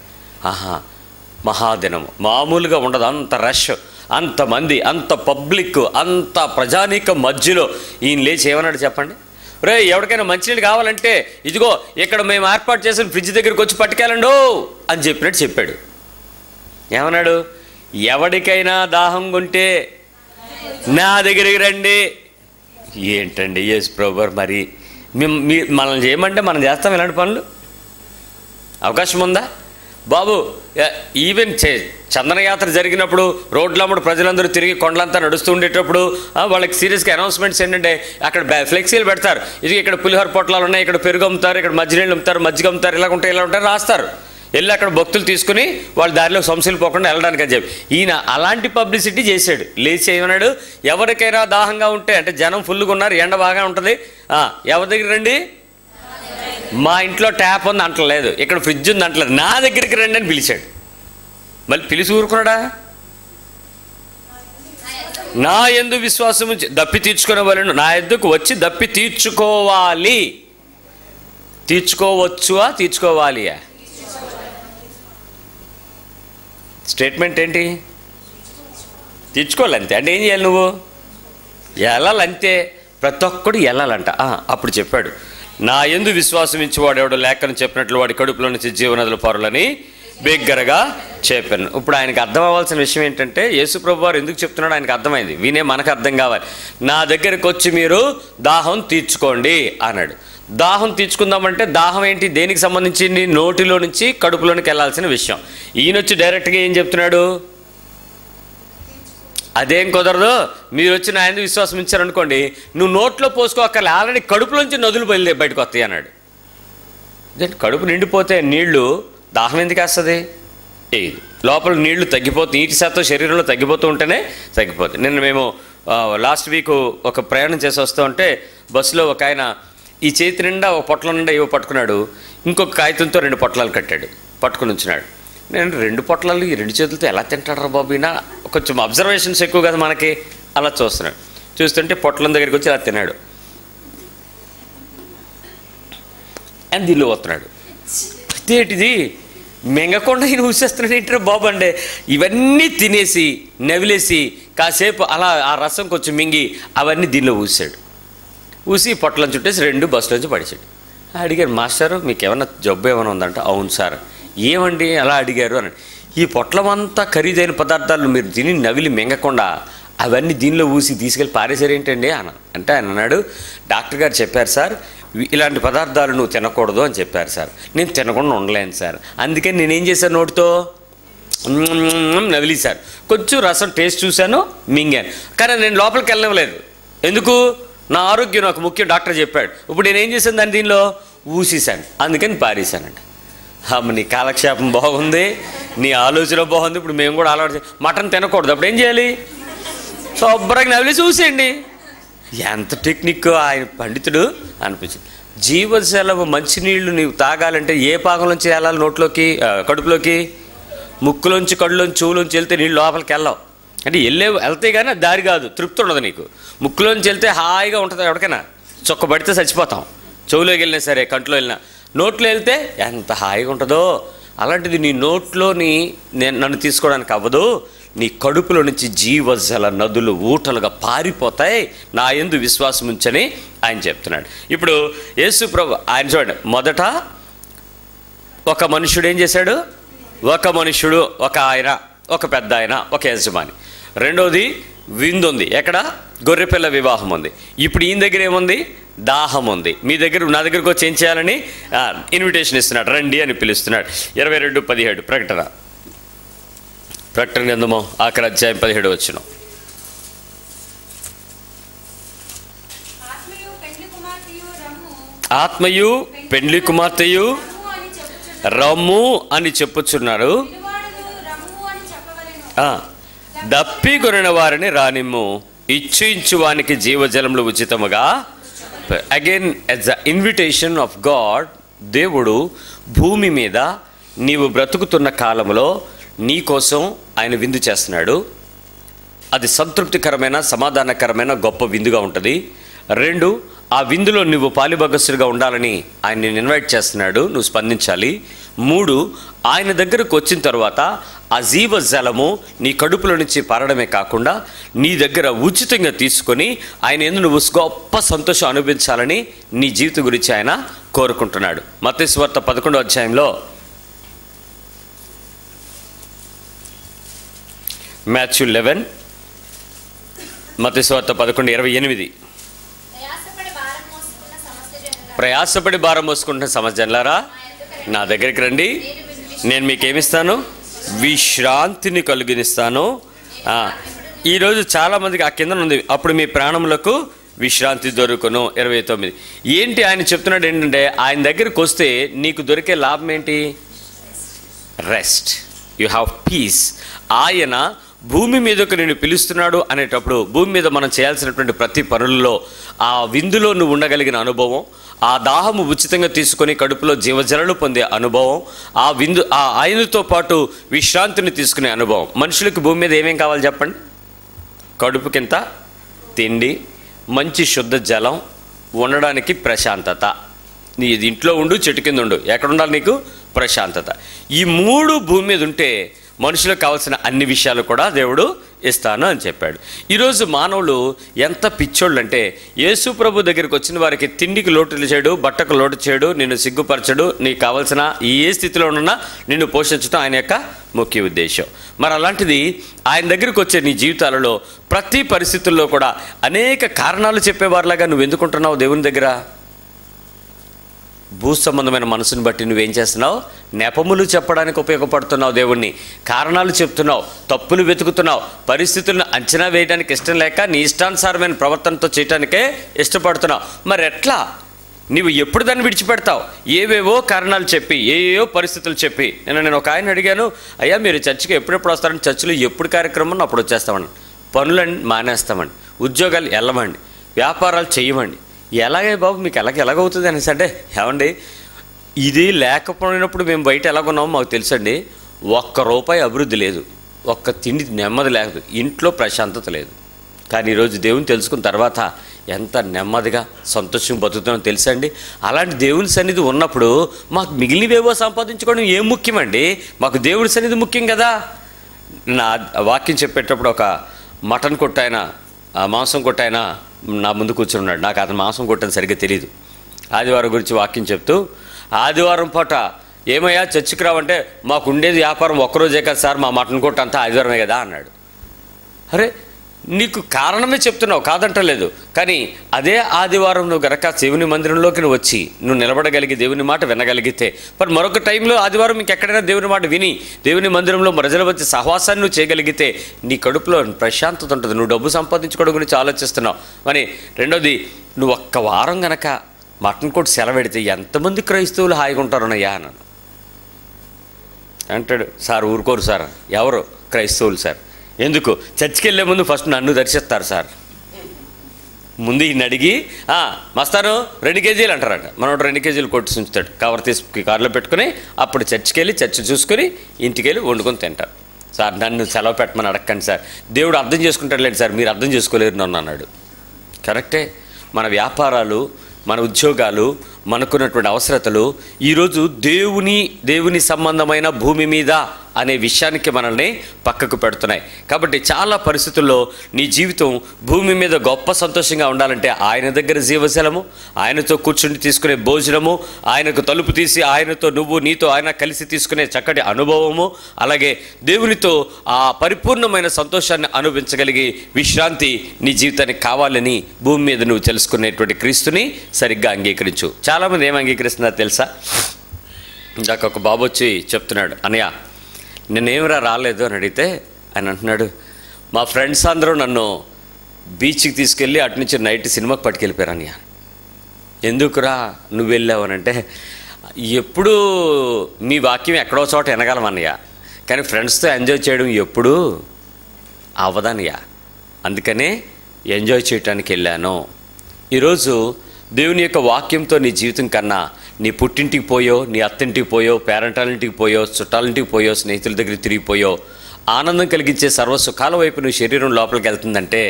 మహాదినము మామూలుగా ఉండదు, అంత రష్, అంతమంది, అంత పబ్లిక్, అంత ప్రజానీకం మధ్యలో ఈయన లేచి ఏమన్నాడు చెప్పండి? రే ఎవరికైనా మంచినీళ్ళు కావాలంటే ఇదిగో ఇక్కడ మేము ఏర్పాటు చేసిన ఫ్రిడ్జ్ దగ్గరికి వచ్చి పట్టుకెళ్ళండు అని చెప్పినట్టు చెప్పాడు. ఏమన్నాడు? ఎవరికైనా దాహం ఉంటే నా దగ్గరికి రండి. ఏంటండి యేసుప్రభు మరి మనల్ని చేయమంటే మనం చేస్తాం ఇలాంటి పనులు? అవకాశం ఉందా బాబు? ఈవెన్ చందనయాత్ర జరిగినప్పుడు రోడ్లమ్మడు ప్రజలందరూ తిరిగి కొండలంతా నడుస్తూ ఉండేటప్పుడు వాళ్ళకి సీరియస్గా అనౌన్స్మెంట్స్ ఏంటంటే అక్కడ ఫ్లెక్సీలు పెడతారు, ఇది ఇక్కడ పులిహోర పొట్లాలు ఉన్నాయి, ఇక్కడ పెరుగు అమ్ముతారు, ఇక్కడ మజ్జిగ అమ్ముతారు, మజ్జిగ అమ్ముతారు, ఇలా ఉంటారు రాస్తారు. వెళ్ళి అక్కడ భక్తులు తీసుకుని వాళ్ళ దారిలో సంశలు పోకుండా వెళ్ళడానికి అని చెప్పి ఈయన అలాంటి పబ్లిసిటీ చేశాడు. లేచి ఏమన్నాడు? ఎవరికైనా దాహంగా ఉంటే, అంటే జనం ఫుల్గా ఉన్నారు, ఎండ బాగా ఉంటుంది, ఎవరి దగ్గర రండి, మా ఇంట్లో ట్యాప్ ఉంది అంటలేదు, ఇక్కడ ఫ్రిడ్జ్ ఉంది అంటలేదు, నా దగ్గరికి రండి అని పిలిచాడు. మళ్ళీ పిలిచి ఊరుకున్నాడా? నా యందు విశ్వాసం దప్పి తీర్చుకునే వాళ్ళను నా యొద్దకు వచ్చి దప్పి తీర్చుకోవాలి. తీర్చుకోవచ్చువా తీర్చుకోవాలియా? స్టేట్మెంట్ ఏంటి? తీర్చుకోవాలంతే. అంటే ఏం చేయాలి? నువ్వు వెళ్ళాలంతే, ప్రతి ఒక్కడు వెళ్ళాలంట. అప్పుడు చెప్పాడు, నా యందు విశ్వాసం ఇచ్చేవాడు ఎవడో లేఖను చెప్పినట్లు వాడి కడుపులో నుంచి జీవనదుల పారులని బిగ్గరగా చెప్పాను. ఇప్పుడు ఆయనకు అర్థం అవ్వాల్సిన విషయం ఏంటంటే యేసుప్రభు వారు ఎందుకు చెప్తున్నాడు ఆయనకు అర్థమైంది, వినే మనకు అర్థం కావాలి. నా దగ్గరకు వచ్చి మీరు దాహం తీర్చుకోండి అన్నాడు. దాహం తీర్చుకుందామంటే దాహం ఏంటి, దేనికి సంబంధించింది? నోటిలో నుంచి కడుపులోనికి వెళ్ళాల్సిన విషయం. ఈయన వచ్చి డైరెక్ట్గా ఏం చెప్తున్నాడు? అదేం కుదరదు, మీరు వచ్చి నా యందు విశ్వాసం ఇచ్చారనుకోండి, నువ్వు నోట్లో పోసుకోక్కర్లే, ఆల్రెడీ కడుపులోంచి నదులు బయటకు వస్తాయి అన్నాడు. కడుపు నిండిపోతే నీళ్లు దాహం ఎందుకు వేస్తుంది? లోపల నీళ్లు తగ్గిపోతుంది, నీటి శాతం శరీరంలో తగ్గిపోతూ ఉంటేనే తగ్గిపోతుంది. నిన్న మేము లాస్ట్ వీక్ ఒక ప్రయాణం చేసి వస్తూ ఉంటే బస్సులో ఒక ఆయన ఈ చేతి నిండా ఒక పొట్ల నిండా ఏవో పట్టుకున్నాడు, ఇంకొక కాగితంతో 2 పొట్లాలు కట్టాడు, పట్టుకుని ఉంచున్నాడు. నేను 2 పొట్లాలు ఈ 2 చేతులతో ఎలా తింటాడు బాబు ఈయన? కొంచెం అబ్జర్వేషన్స్ ఎక్కువ కదా మనకి. అలా చూస్తున్నాడు, చూస్తుంటే పొట్లం దగ్గరికి వచ్చి అలా తిన్నాడు అని దీనిలో వస్తున్నాడు. అదేంటిది మింగకుండా ఈయన ఊసేస్తున్నాడు ఏంటో బాబు అంటే ఇవన్నీ తినేసి నవిలేసి కాసేపు అలా ఆ రసం కొంచెం మింగి అవన్నీ దీనిలో ఊసాడు. ఊసి పొట్టలను చుట్టేసి 2 బస్సులోంచి పడేసాడు. అడిగారు, మాస్టారు మీకు ఏమన్నా జబ్బు ఏమైనా ఉందంట? అవును సార్. ఏమండి అలా అడిగారు అని. ఈ పొట్లమంతా ఖరీదైన పదార్థాలు మీరు తిని నవిలి మింగకుండా అవన్నీ దీనిలో ఊసి తీసుకెళ్ళి పారేసారు ఏంటండి అంటే ఆయన అన్నాడు, డాక్టర్ గారు చెప్పారు సార్, ఇలాంటి పదార్థాలు నువ్వు తినకూడదు అని చెప్పారు సార్. నేను తినకుండా ఉండలేను సార్. అందుకని నేనేం చేశాను, నోటితో నవిలి సార్, కొంచెం రసం టేస్ట్ చూశాను, మింగాను. కానీ నేను లోపలికి వెళ్ళలేదు. ఎందుకు? నా ఆరోగ్యం నాకు ముఖ్యం, డాక్టర్ చెప్పాడు. ఇప్పుడు నేనేం చేశాను, దాన్ని దీనిలో ఊసేసాను, అందుకని పారేశానండి. నీ కాలక్షేపం బాగుంది, నీ ఆలోచన బాగుంది. ఇప్పుడు మేము కూడా అలవాటు మటన్ తినకూడదు, అప్పుడు ఏం చేయాలి? శుభ్రంగా నవిలి చూసేయండి. ఎంత టెక్నిక్ ఆయన పండితుడు అనిపించింది. జీవజలము మంచినీళ్ళు నీవు తాగాలంటే ఏ పాకంలోంచి వెళ్ళాలి? నోట్లోకి, కడుపులోకి, ముక్కులోంచి, కళ్ళలోంచి, చెవులోంచి వెళ్తే నీళ్ళు లోపలికి వెళ్ళావు. అంటే వెళ్తే కానీ దారి కాదు, తృప్తి ఉండదు నీకు. ముక్కులోంచి వెళ్తే హాయిగా ఉంటుంది, ఎవరికైనా చొక్కబడితే చచ్చిపోతాం. చెవులోకి వెళ్ళినా సరే, కంట్లో వెళ్ళినా. నోట్లో వెళ్తే ఎంత హాయిగా ఉంటుందో, అలాంటిది నీ నోట్లోని నన్ను తీసుకోవడానికి అవ్వదు. నీ కడుపులో నుంచి జీవజల నదులు ఊటలుగా పారిపోతాయి, నా యందు విశ్వాసం ఉంచని ఆయన చెప్తున్నాడు. ఇప్పుడు యేసు ప్రభు ఆయన చూడండి, మొదట ఒక మనుషుడు ఏం చేశాడు? ఒక మనుషుడు, ఒక ఆయన, ఒక పెద్ద ఆయన, ఒక యజమాని. రెండోది విందు ఉంది. ఎక్కడ? గొర్రెపిల్ల వివాహం ఉంది. ఇప్పుడు ఈయన దగ్గర ఏముంది? దాహం ఉంది. మీ దగ్గర, నా దగ్గరకు వచ్చి ఏం చేయాలని ఇన్విటేషన్ ఇస్తున్నాడు, రండి అని పిలుస్తున్నాడు. 22:17 ప్రకటన గ్రంథము 17 వచనం. ఆత్మయు పెండ్లి కుమార్తెయు రమ్ము అని చెప్పుచున్నారు, దప్పి కొనిన వారిని రానిమ్ము, ఇచ్చు వానికి జీవజలములు ఉచితముగా. Again as the invitation of God, దేవుడు భూమి మీద నీవు బ్రతుకుతున్న కాలంలో నీ కోసం ఆయన విందు చేస్తున్నాడు. అది సంతృప్తికరమైన, సమాధానకరమైన గొప్ప విందుగా ఉంటుంది. 2, ఆ విందులో నువ్వు పాలిభాగస్తుడిగా ఉండాలని ఆయన నిన్ను ఇన్వైట్ చేస్తున్నాడు, నువ్వు స్పందించాలి. 3, ఆయన దగ్గరకు వచ్చిన తర్వాత ఆ జీవజలము నీ కడుపులో నుంచి పారడమే కాకుండా నీ దగ్గర ఉచితంగా తీసుకొని ఆయన యందు నువ్వు గొప్ప సంతోషం అనుభవించాలని నీ జీవితం గురించి ఆయన కోరుకుంటున్నాడు. మత్తయి సువార్త 11వ అధ్యాయంలో, మాథ్యూ 11, మత్తయి సువార్త 11:28. ప్రయాసపడి భారం మోసుకుంటున్న సమస్యలారా నా దగ్గరికి రండి, నేను మీకేమిస్తాను? విశ్రాంతిని కలిగిస్తాను. ఈరోజు చాలామందికి ఆ కింద ఉంది, అప్పుడు మీ ప్రాణములకు విశ్రాంతి దొరుకును. 29. ఏంటి ఆయన చెప్తున్నాడు ఏంటంటే, ఆయన దగ్గరికి వస్తే నీకు దొరికే లాభం ఏంటి? రెస్ట్. You have piece. ఆయన భూమి మీదకు నేను పిలుస్తున్నాడు అనేటప్పుడు భూమి మీద మనం చేయాల్సినటువంటి ప్రతి పనుల్లో ఆ విందులో నువ్వు ఉండగలిగిన అనుభవం, ఆ దాహము ఉచితంగా తీసుకొని కడుపులో జీవజలాలు పొందే అనుభవం, ఆ విందు, ఆ ఆయనతో పాటు విశ్రాంతిని తీసుకునే అనుభవం. మనుషులకు భూమి మీద ఏమేం కావాలి చెప్పండి? కడుపుకింత తిండి, మంచి శుద్ధ జలం, ఉండడానికి ప్రశాంతత. నీ ఇంట్లో ఉండు, చెట్టు కింద ఉండు, ఎక్కడ ఉండాలి నీకు? ప్రశాంతత. ఈ 3 భూమి మీద ఉంటే మనుషులకు కావాల్సిన అన్ని విషయాలు కూడా దేవుడు ఇస్తాను అని చెప్పాడు. ఈరోజు మానవులు ఎంత పిచ్చోళ్ళు అంటే, యేసు ప్రభు దగ్గరికి వచ్చిన వారికి తిండికి లోటు చేయడు, బట్టకు లోటు చేయడు, నిన్ను సిగ్గుపరచడు, నీకు కావాల్సిన ఏ స్థితిలో ఉన్నా నిన్ను పోషించడం ఆయన యొక్క ముఖ్య ఉద్దేశం. మరి అలాంటిది ఆయన దగ్గరికి వచ్చే నీ జీవితాలలో ప్రతి పరిస్థితుల్లో కూడా అనేక కారణాలు చెప్పేవారిలాగా నువ్వు ఎందుకుంటున్నావు దేవుని దగ్గర? భూ సంబంధమైన మనసుని బట్టి నువ్వేం చేస్తున్నావు? నెపములు చెప్పడానికి ఉపయోగపడుతున్నావు దేవుణ్ణి, కారణాలు చెప్తున్నావు, తప్పులు వెతుకుతున్నావు, పరిస్థితులను అంచనా వేయడానికి ఇష్టం లేక నీ ఇష్టానుసారమైన ప్రవర్తనతో చేయడానికే ఇష్టపడుతున్నావు. మరి ఎట్లా? నువ్వు ఎప్పుడు దాన్ని విడిచిపెడతావు? ఏవేవో కారణాలు చెప్పి, ఏవో పరిస్థితులు చెప్పి. నేను ఒక ఆయన అడిగాను, అయ్యా మీరు చర్చికి ఎప్పుడెప్పుడు వస్తారని. చర్చిలో ఎప్పుడు కార్యక్రమం అప్పుడు వచ్చేస్తామండి. పనులన్నీ మానేస్తామండి, ఉద్యోగాలు వెళ్ళమండి, వ్యాపారాలు చేయమండి. ఎలాగే బాబు మీకు ఎలాగవుతుంది అనేసి అంటే, ఏమండి ఇది లేకపోయినప్పుడు మేము బయట ఎలాగున్నామో మాకు తెలుసండి. ₹1 అభివృద్ధి లేదు, ఒక్క తిండి నెమ్మది లేదు, ఇంట్లో ప్రశాంతత లేదు. కానీ ఈరోజు దేవుని తెలుసుకున్న తర్వాత ఎంత నెమ్మదిగా సంతోషం బతుకుతున్నాం తెలుసా అండి. అలాంటి దేవుని సన్నిధి ఉన్నప్పుడు మాకు మిగిలినవేవో సంపాదించుకోవడం ఏం ముఖ్యమండి, మాకు దేవుడి సన్నిధి ముఖ్యం కదా. నా వాక్యం చెప్పేటప్పుడు ఒక మటన్ కొట్టాయన, మాంసం కొట్టాయన నా ముందు కూర్చున్నాడు. నాకు అతను మాంసం కొట్టని సరిగ్గా తెలియదు. ఆదివారం గురించి వాక్యం చెప్తూ, ఆదివారం పూట ఏమయ్యా చర్చికి రావంటే, మాకు ఉండేది వ్యాపారం ఒక్కరోజే కదా సార్, మా మటన్ కొట్టు అంతా ఆదివారమే కదా అన్నాడు. అరే నీకు కారణమే చెప్తున్నావు, కాదంటలేదు. కానీ అదే ఆదివారం నువ్వు గనక దేవుని మందిరంలోకి నువ్వు వచ్చి నువ్వు నిలబడగలిగి దేవుని మాట వినగలిగితే, మరి మరొక టైంలో ఆదివారం ఇంకెక్కడైనా దేవుని మాట విని దేవుని మందిరంలో ప్రజల వచ్చి సహవాసాన్ని నువ్వు చేయగలిగితే నీ కడుపులో ప్రశాంతత ఉంటుంది. నువ్వు డబ్బు సంపాదించుకోవడం గురించి ఆలోచిస్తున్నావు. మరి రెండోది, నువ్వు ఒక్క వారం గనక మటన్ కొట్టి సెలవెడితే ఎంతమంది క్రైస్తవులు హాయిగా ఉంటారనయ్యా అన్నాను. అంటాడు, సార్ ఊరుకోరు సార్. ఎవరు? క్రైస్తవులు సార్. ఎందుకు? చర్చికి వెళ్ళే ముందు ఫస్ట్ నన్ను దర్శిస్తారు సార్. ముందు ఈయన అడిగి మస్తాను 2 కేజీలు అంటారట. మనోడు 2 కేజీలు కొట్టి ఉంచుతాడు, కవర్ తీసి కారులో పెట్టుకుని అప్పుడు చర్చికి వెళ్ళి చర్చి చూసుకొని ఇంటికి వెళ్ళి వండుకొని తింటారు. సార్ నన్ను సెలవు పెట్టమని అడగండి సార్, దేవుడు అర్థం చేసుకుంటాడులేండి సార్, మీరు అర్థం చేసుకోలేరు నన్ను అన్నాడు. కరెక్టే. మన వ్యాపారాలు, మన ఉద్యోగాలు, మనకున్నటువంటి అవసరతలు ఈరోజు దేవుని సంబంధమైన భూమి మీద అనే విషయానికి మనల్ని పక్కకు పెడుతున్నాయి. కాబట్టి చాలా పరిస్థితుల్లో నీ జీవితం భూమి మీద గొప్ప సంతోషంగా ఉండాలంటే ఆయన దగ్గర జీవజలము, ఆయనతో కూర్చుని తీసుకునే భోజనము, ఆయనకు తలుపు తీసి ఆయనతో నీతో ఆయన కలిసి తీసుకునే చక్కటి అనుభవము, అలాగే దేవునితో ఆ పరిపూర్ణమైన సంతోషాన్ని అనుభవించగలిగే విశ్రాంతి నీ జీవితానికి కావాలని భూమి మీద నువ్వు తెలుసుకునేటువంటి క్రీస్తుని సరిగ్గా అంగీకరించు. చాలామంది ఏం అంగీకరిస్తున్నారో తెలుసా? ఇందాక ఒక బాబు వచ్చి చెప్తున్నాడు, అన్నయ్య నేనేమిరా రాలేదు అని అడిగితే ఆయన అంటున్నాడు, మా ఫ్రెండ్స్ అందరూ నన్ను బీచ్కి తీసుకెళ్ళి అటు నుంచి నైట్ సినిమాకి పట్టుకెళ్ళిపోయారు అన్నయ్య. ఎందుకురా నువ్వు వెళ్ళావు అని అంటే, ఎప్పుడు మీ వాక్యం ఎక్కడో చోట వినగలం అన్నయ్య, కానీ ఫ్రెండ్స్తో ఎంజాయ్ చేయడం ఎప్పుడు అవ్వదన్నయ్య, అందుకనే ఎంజాయ్ చేయడానికి వెళ్ళాను. ఈరోజు దేవుని యొక్క వాక్యంతో నీ జీవితం కన్నా నీ పుట్టింటికి పోయో, నీ అత్తింటికి పోయో, పేరెంటాలింటికి పోయో, చుట్టాలింటికి పోయో, స్నేహితుల దగ్గర తిరిగిపోయో ఆనందం కలిగించే సర్వసుఖాల వైపు నువ్వు శరీరం లోపలికి వెళ్తుందంటే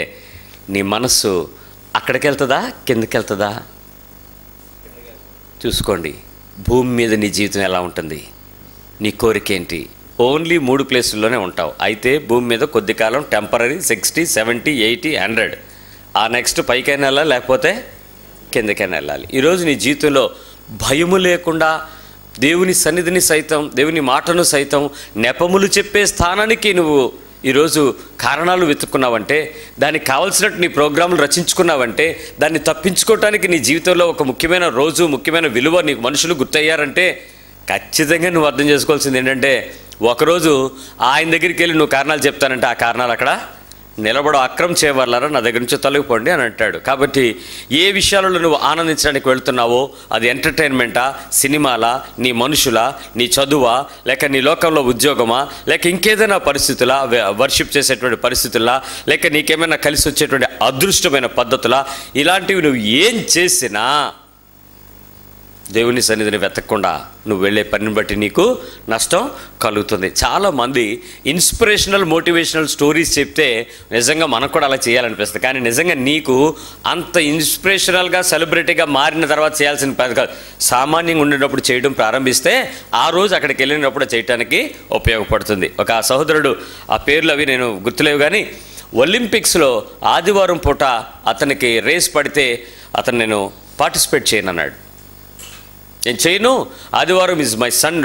నీ మనస్సు అక్కడికి వెళ్తుందా కిందకి వెళ్తుందా చూసుకోండి. భూమి మీద నీ జీవితం ఎలా ఉంటుంది, నీ కోరిక ఏంటి? ఓన్లీ 3 ప్లేసుల్లోనే ఉంటావు. అయితే భూమి మీద కొద్ది కాలం టెంపరీ 60, 70, 80, 100. ఆ నెక్స్ట్ పైకైనా వెళ్ళాలి, లేకపోతే కిందకైనా వెళ్ళాలి. ఈరోజు నీ జీవితంలో భయము లేకుండా దేవుని సన్నిధిని సైతం, దేవుని మాటను సైతం నెపములు చెప్పే స్థానానికి నువ్వు ఈరోజు కారణాలు వెతుక్కున్నావంటే, దానికి కావాల్సినట్టు నీ ప్రోగ్రాములు రచించుకున్నావంటే, దాన్ని తప్పించుకోవటానికి నీ జీవితంలో ఒక ముఖ్యమైన రోజు, ముఖ్యమైన విలువ నీకు మనుషులు గుర్తయ్యారంటే ఖచ్చితంగా నువ్వు అర్థం చేసుకోవాల్సింది ఏంటంటే, ఒకరోజు ఆయన దగ్గరికి వెళ్ళి నువ్వు కారణాలు చెప్తానంటే ఆ కారణాలు అక్కడ నిలబడ. అక్రమం చేయవాళ్ళారా నా దగ్గర నుంచి తొలగిపోండి అని అంటాడు. కాబట్టి ఏ విషయాలలో నువ్వు ఆనందించడానికి వెళ్తున్నావో, అది ఎంటర్టైన్మెంటా, సినిమాలా, నీ మనుషులా, నీ చదువా, లేక నీ లోకంలో ఉద్యోగమా, లేక ఇంకేదైనా పరిస్థితులా, వర్షిప్ చేసేటువంటి పరిస్థితులా, లేక నీకేమైనా కలిసి వచ్చేటువంటి అదృష్టమైన పద్ధతులా, ఇలాంటివి నువ్వు ఏం చేసినా దేవుని సన్నిధిని వెతకకుండా నువ్వు వెళ్ళే పనిని బట్టి నీకు నష్టం కలుగుతుంది. చాలామంది ఇన్స్పిరేషనల్, మోటివేషనల్ స్టోరీస్ చెప్తే నిజంగా మనకు కూడా అలా చేయాలనిపిస్తుంది. కానీ నిజంగా నీకు అంత ఇన్స్పిరేషనల్గా, సెలబ్రిటీగా మారిన తర్వాత చేయాల్సిన పని కాదు. సామాన్యంగా ఉండేటప్పుడు చేయడం ప్రారంభిస్తే ఆ రోజు అక్కడికి వెళ్ళినప్పుడు చేయడానికి ఉపయోగపడుతుంది. ఒక సహోదరుడు, ఆ పేర్లు అవి నేను గుర్తులేవు కానీ, ఒలింపిక్స్లో ఆదివారం పూట అతనికి రేస్ పడితే అతను నేను పార్టిసిపేట్ చేయను అన్నాడు. నేను చేయను, ఆదివారం is my sun,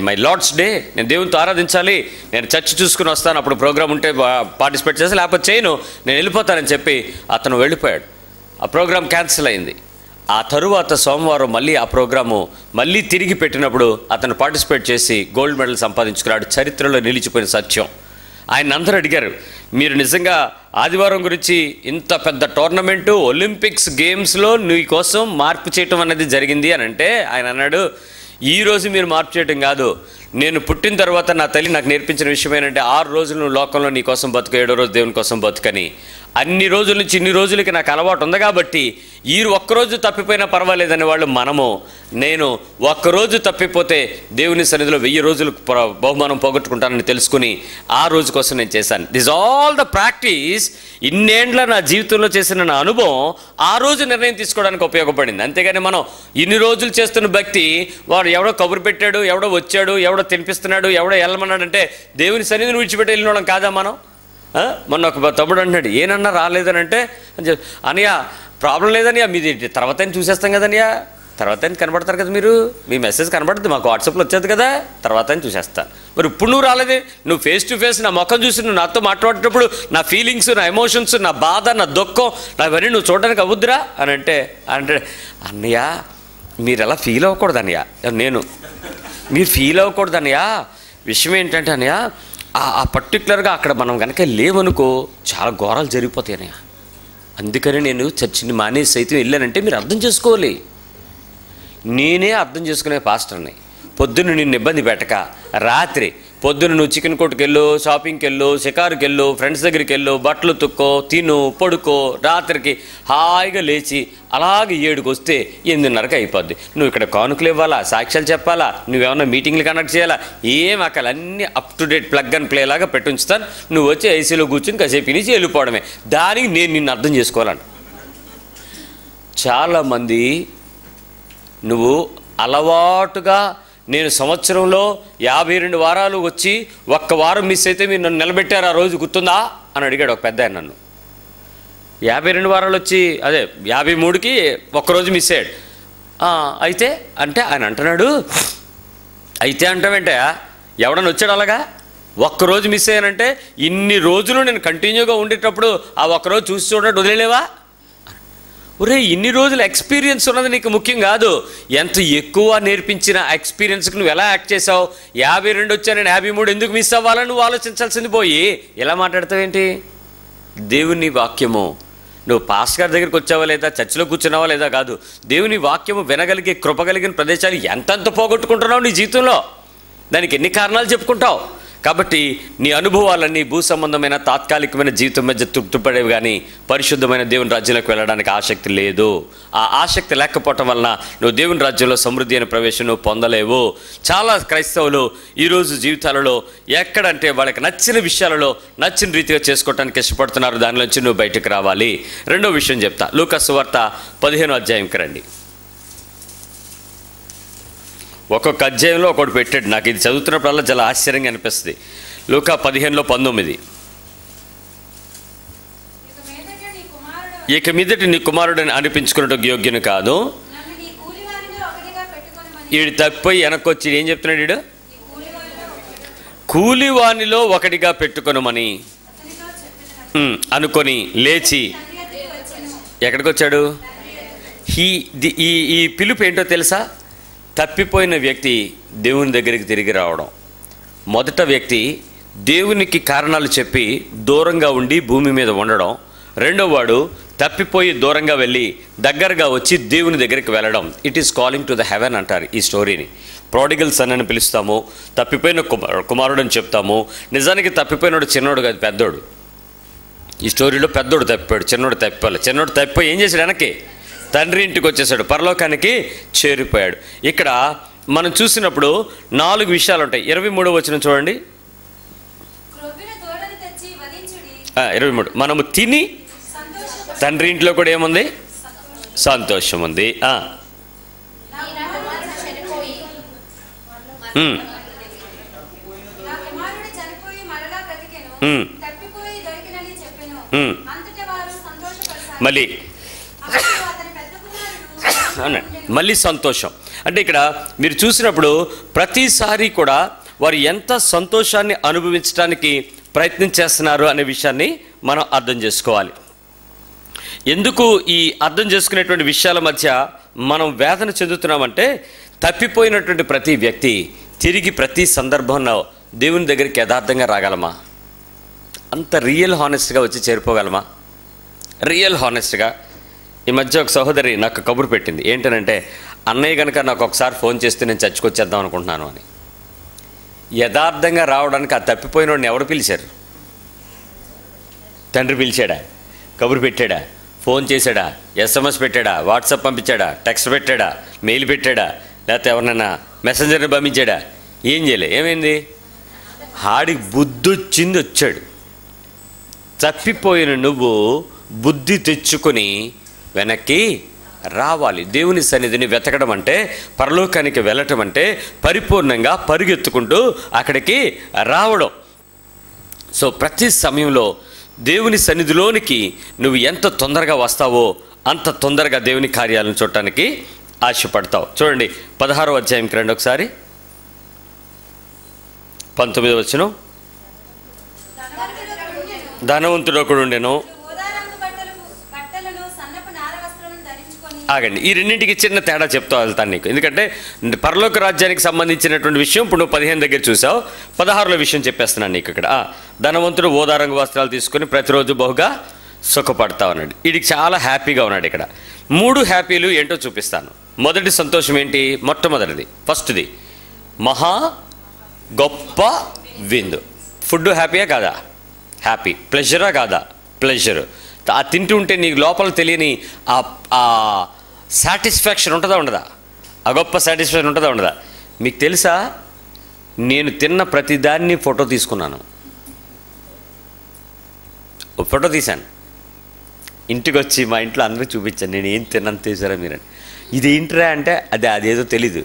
my lord's day, నేను దేవునితో ఆరాధించాలి, నేను చర్చ్ చూసుకుని వస్తాను, అప్పుడు ప్రోగ్రామ్ ఉంటే పార్టిసిపేట్ చేసి, లేకపోతే చేయను, నేను వెళ్ళిపోతానని చెప్పి అతను వెళ్ళిపోయాడు. ఆ ప్రోగ్రామ్ క్యాన్సిల్ అయింది. ఆ తరువాత సోమవారం మళ్ళీ ఆ ప్రోగ్రాము మళ్ళీ తిరిగి పెట్టినప్పుడు అతను పార్టిసిపేట్ చేసి గోల్డ్ మెడల్ సంపాదించుకున్నాడు. చరిత్రలో నిలిచిపోయిన సత్యం. ఆయన అందరూ అడిగారు, మీరు నిజంగా ఆదివారం గురించి ఇంత పెద్ద టోర్నమెంటు, ఒలింపిక్స్ గేమ్స్లో నీ కోసం మార్పు చేయటం అనేది జరిగింది అని అంటే ఆయన అన్నాడు, ఈరోజు మీరు మార్పు చేయటం కాదు, నేను పుట్టిన తర్వాత నా తల్లి నాకు నేర్పించిన విషయం ఏంటంటే 6 రోజులు నువ్వు లోకంలో నీ కోసం బతుకు, 7వ రోజు దేవుని కోసం బతుకని. అన్ని రోజుల నుంచి ఇన్ని రోజులకి నాకు అలవాటు ఉంది కాబట్టి ఈ ఒక్కరోజు తప్పిపోయినా పర్వాలేదని వాళ్ళు మనము. నేను ఒక్కరోజు తప్పిపోతే దేవుని సన్నిధిలో 1000 రోజులు బహుమానం పోగొట్టుకుంటానని తెలుసుకుని ఆ రోజు కోసం నేను చేశాను. దిస్ ఆల్ ద ప్రాక్టీస్ ఇన్నేండ్ల నా జీవితంలో చేసిన నా అనుభవం ఆ రోజు నిర్ణయం తీసుకోవడానికి ఉపయోగపడింది. అంతేగాని మనం ఇన్ని రోజులు చేస్తున్న భక్తి, వాడు ఎవడో కబురు పెట్టాడు, ఎవడో వచ్చాడు, ఎవడో తినిపిస్తున్నాడు, ఎవడో వెళ్ళమన్నాడంటే దేవుని సన్నిధిని విడిచిపెట్టి వెళ్ళినోళ్ళం కాదా మనం? మొన్న ఒక తమ్ముడు అంటున్నాడు, ఏనన్నా రాలేదనంటే అనియా ప్రాబ్లం లేదనియా, మీది తర్వాత చూసేస్తాం కదనియా, తర్వాత కనబడతారు కదా మీరు, మీ మెసేజ్ కనబడుతుంది మాకు వాట్సాప్లో వచ్చేది కదా, తర్వాత చూసేస్తాను. మరి ఇప్పుడు నువ్వు రాలేదే, నువ్వు ఫేస్ టు ఫేస్ నా ముఖం చూసి నువ్వు నాతో మాట్లాడేటప్పుడు నా ఫీలింగ్స్, నా ఎమోషన్స్, నా బాధ, నా దుఃఖం, అవన్నీ నువ్వు చూడడానికి అవ్వద్దురా అని అంటే అన్నయ్య మీరు ఎలా ఫీల్ అవ్వకూడదు అన్నయ్య, మీరు ఫీల్ అవ్వకూడదు అన్నయ్య, విషయం ఏంటంటే అన్నయ్య ఆ పర్టికులర్గా అక్కడ మనం కనుక లేవనుకో చాలా ఘోరాలు జరిగిపోతాయి అన్నయ్య. అందుకని నేను చర్చిని మానేసి సైతం వెళ్ళానంటే మీరు అర్థం చేసుకోవాలి. నేనే అర్థం చేసుకునే పాస్టర్ని. పొద్దున్న నిన్ను ఇబ్బంది పెట్టక, రాత్రి పొద్దున్న నువ్వు చికెన్ కొట్టుకు వెళ్ళు, షాపింగ్కి వెళ్ళు, షికారుకి వెళ్ళు, ఫ్రెండ్స్ దగ్గరికి వెళ్ళు, బట్టలు తుక్కో, తిను, పడుకో, రాత్రికి హాయిగా లేచి అలాగే 7కి వస్తే 8:30కి అయిపోద్ది. నువ్వు ఇక్కడ కానుకలు ఇవ్వాలా, సాక్ష్యాలు చెప్పాలా, నువ్వేమన్నా మీటింగ్లు కండక్ట్ చేయాలా, ఏం అక్కలు అన్నీ up to date plug and play లాగా పెట్టుంచుతాను. నువ్వు వచ్చి ఏసీలో కూర్చుని కాసేపు నుంచి వెళ్ళిపోవడమే. దానికి నేను నిన్ను అర్థం చేసుకోవాలంట. చాలామంది నువ్వు అలవాటుగా నేను సంవత్సరంలో 52 వారాలు వచ్చి ఒక్క వారం మిస్ అయితే మీరు నన్ను నిలబెట్టారు, ఆ రోజు గుర్తుందా అని అడిగాడు ఒక పెద్ద ఆయన నన్ను. 52 వారాలు వచ్చి అదే 53కి ఒక్కరోజు మిస్ అయ్యాడు. అయితే అంటే ఆయన అంటున్నాడు, అయితే అంటావేంటే ఎవడన్నా వచ్చాడు అలాగా, ఒక్కరోజు మిస్ అయ్యానంటే ఇన్ని రోజులు నేను కంటిన్యూగా ఉండేటప్పుడు ఆ ఒక్కరోజు చూసి చూడటం వదిలేవా? ఒరే ఇన్ని రోజుల ఎక్స్పీరియన్స్ ఉన్నది నీకు ముఖ్యం కాదు, ఎంత ఎక్కువ నేర్పించిన ఎక్స్పీరియన్స్కి నువ్వు ఎలా యాక్ట్ చేసావు. 52 వచ్చా నేను 53 ఎందుకు మిస్ అవ్వాలని నువ్వు ఆలోచించాల్సింది పోయి ఎలా మాట్లాడతావేంటి? దేవుని వాక్యము నువ్వు పాస్టర్ గారి దగ్గరికి వచ్చావా లేదా, చర్చిలో కూర్చున్నావా లేదా కాదు, దేవుని వాక్యము వినగలిగే కృప కలిగిన ప్రదేశాలు ఎంతెంత పోగొట్టుకుంటున్నావు నీ జీవితంలో, దానికి ఎన్ని కారణాలు చెప్పుకుంటావు. కాబట్టి నీ అనుభవాలన్నీ భూ సంబంధమైన తాత్కాలికమైన జీవితం మధ్య తృప్తిపడేవి, కానీ పరిశుద్ధమైన దేవుని రాజ్యంలోకి వెళ్ళడానికి ఆసక్తి లేదు. ఆ ఆసక్తి లేకపోవటం వలన నువ్వు దేవుని రాజ్యంలో సమృద్ధి అయిన ప్రవేశం నువ్వు పొందలేవు. చాలా క్రైస్తవులు ఈరోజు జీవితాలలో ఎక్కడంటే వాళ్ళకి నచ్చిన విషయాలలో నచ్చిన రీతిగా చేసుకోవడానికి ఇష్టపడుతున్నారు. దానిలోంచి నువ్వు బయటకు రావాలి. రెండో విషయం చెప్తా, లూకా సువార్త 15వ అధ్యాయంకి రండి. ఒక్కొక్క అధ్యాయంలో ఒకటి పెట్టాడు. నాకు ఇది చదువుతున్నప్పుడల్లా చాలా ఆశ్చర్యంగా అనిపిస్తుంది. లూకా 15:19 ఇక మీదట నీ కుమారుడని అనిపించుకున్నట్టు యోగ్యను కాదు. వీడు తప్పిపోయి వెనక్కొచ్చి ఏం చెప్తున్నాడు, వీడు కూలివానిలో ఒకటిగా పెట్టుకొనమని అనుకొని లేచి ఎక్కడికి వచ్చాడు? ఈ పిలుపు ఏంటో తెలుసా? తప్పిపోయిన వ్యక్తి దేవుని దగ్గరికి తిరిగి రావడం. మొదట వ్యక్తి దేవునికి కారణాలు చెప్పి దూరంగా ఉండి భూమి మీద ఉండడం. రెండో వాడు తప్పిపోయి దూరంగా వెళ్ళి దగ్గరగా వచ్చి దేవుని దగ్గరికి వెళ్ళడం. It is calling to the heaven అంటారు ఈ స్టోరీని. ప్రోడిగల్ సన్ అని పిలుస్తాము, తప్పిపోయిన కుమారుడు అని చెప్తాము. నిజానికి తప్పిపోయినోడు చిన్నోడు కాదు, పెద్దోడు. ఈ స్టోరీలో పెద్దోడు తప్పిపోయాడు, చిన్నోడు తప్పిపోలే. చిన్నోడు తప్పిపోయి ఏం చేశాడు? వెనక్కి తండ్రి ఇంటికి వచ్చేసాడు, పరలోకానికి చేరిపోయాడు. ఇక్కడ మనం చూసినప్పుడు 4 విషయాలు ఉంటాయి. 23వ వచనం చూడండి. 23 మనము తిని తండ్రి ఇంట్లో కూడా ఏముంది? సంతోషం ఉంది. మళ్ళీ సంతోషం. అంటే ఇక్కడ మీరు చూసినప్పుడు ప్రతిసారి కూడా వారు ఎంత సంతోషాన్ని అనుభవించడానికి ప్రయత్నం చేస్తున్నారు అనే విషయాన్ని మనం అర్థం చేసుకోవాలి. ఎందుకు ఈ అర్థం చేసుకునేటువంటి విషయాల మధ్య మనం వేదన చెందుతున్నామంటే, తప్పిపోయినటువంటి ప్రతి వ్యక్తి తిరిగి ప్రతి సందర్భంలో దేవుని దగ్గరికి యథార్థంగా రాగలమా? అంత రియల్ హానెస్ట్గా వచ్చి చేరిపోగలమా? రియల్ హానెస్ట్గా. ఈ మధ్య ఒక సహోదరి నాకు కబురు పెట్టింది. ఏంటనంటే, అన్నయ్య కనుక నాకు ఒకసారి ఫోన్ చేస్తే నేను చర్చికి వచ్చేద్దాం అనుకుంటున్నాను అని. యథార్థంగా రావడానికి ఆ తప్పిపోయిన వాడిని ఎవరు పిలిచారు? తండ్రి పిలిచాడా? కబురు పెట్టాడా? ఫోన్ చేశాడా? SMS పెట్టాడా? వాట్సాప్ పంపించాడా? టెక్స్ట్ పెట్టాడా? మెయిల్ పెట్టాడా? లేకపోతే ఎవరినైనా మెసెంజర్ని పంపించాడా? ఏం చేయలే. ఏమైంది? ఆడికి బుద్ధి వచ్చింది, వచ్చాడు. తప్పిపోయిన నువ్వు బుద్ధి తెచ్చుకొని వెనక్కి రావాలి. దేవుని సన్నిధిని వెతకడం అంటే, పరలోకానికి వెళ్ళటం అంటే పరిపూర్ణంగా పరిగెత్తుకుంటూ అక్కడికి రావడం. సో ప్రతి సమయంలో దేవుని సన్నిధిలోనికి నువ్వు ఎంత తొందరగా వస్తావో అంత తొందరగా దేవుని కార్యాలను చూడటానికి ఆశపడతావు. చూడండి 16వ అధ్యాయంకి రండి ఒకసారి. 19వ వచనం. ధనవంతుడు ఒకడు ఉండెను. ఆగండి, ఈ రెండింటికి చిన్న తేడా చెప్తా వెళ్తాను నీకు. ఎందుకంటే పరలోక రాజ్యానికి సంబంధించినటువంటి విషయం ఇప్పుడు నువ్వు 15 దగ్గర చూసావు, 16లో విషయం చెప్పేస్తున్నాను నీకు. ఇక్కడ ధనవంతుడు ఊదారంగు వస్త్రాలు తీసుకొని ప్రతిరోజు బహుగా సుఖపడతా ఉన్నాడు. వీడికి చాలా హ్యాపీగా ఉన్నాడు. ఇక్కడ 3 హ్యాపీలు ఏంటో చూపిస్తాను. మొదటి సంతోషం ఏంటి? మొట్టమొదటిది, ఫస్ట్ది మహా గొప్ప విందు. ఫుడ్ హ్యాపీయా కాదా? హ్యాపీ. ప్లెజరా కాదా? ప్లెజరు. ఆ తింటూ ఉంటే నీకు లోపల తెలియని ఆ సాటిస్ఫాక్షన్ ఉంటుందా ఉండదా? ఆ గొప్ప సాటిస్ఫాక్షన్ ఉంటుందా ఉండదా? మీకు తెలుసా, నేను తిన్న ప్రతిదాన్ని ఫోటో తీసుకున్నాను. ఒక ఫోటో తీశాను, ఇంటికి వచ్చి మా ఇంట్లో అందరూ చూపించాను. నేను ఏం తిన్నాను తీసారా మీరని. ఇది ఏంట్రా అంటే అదేదో తెలీదు,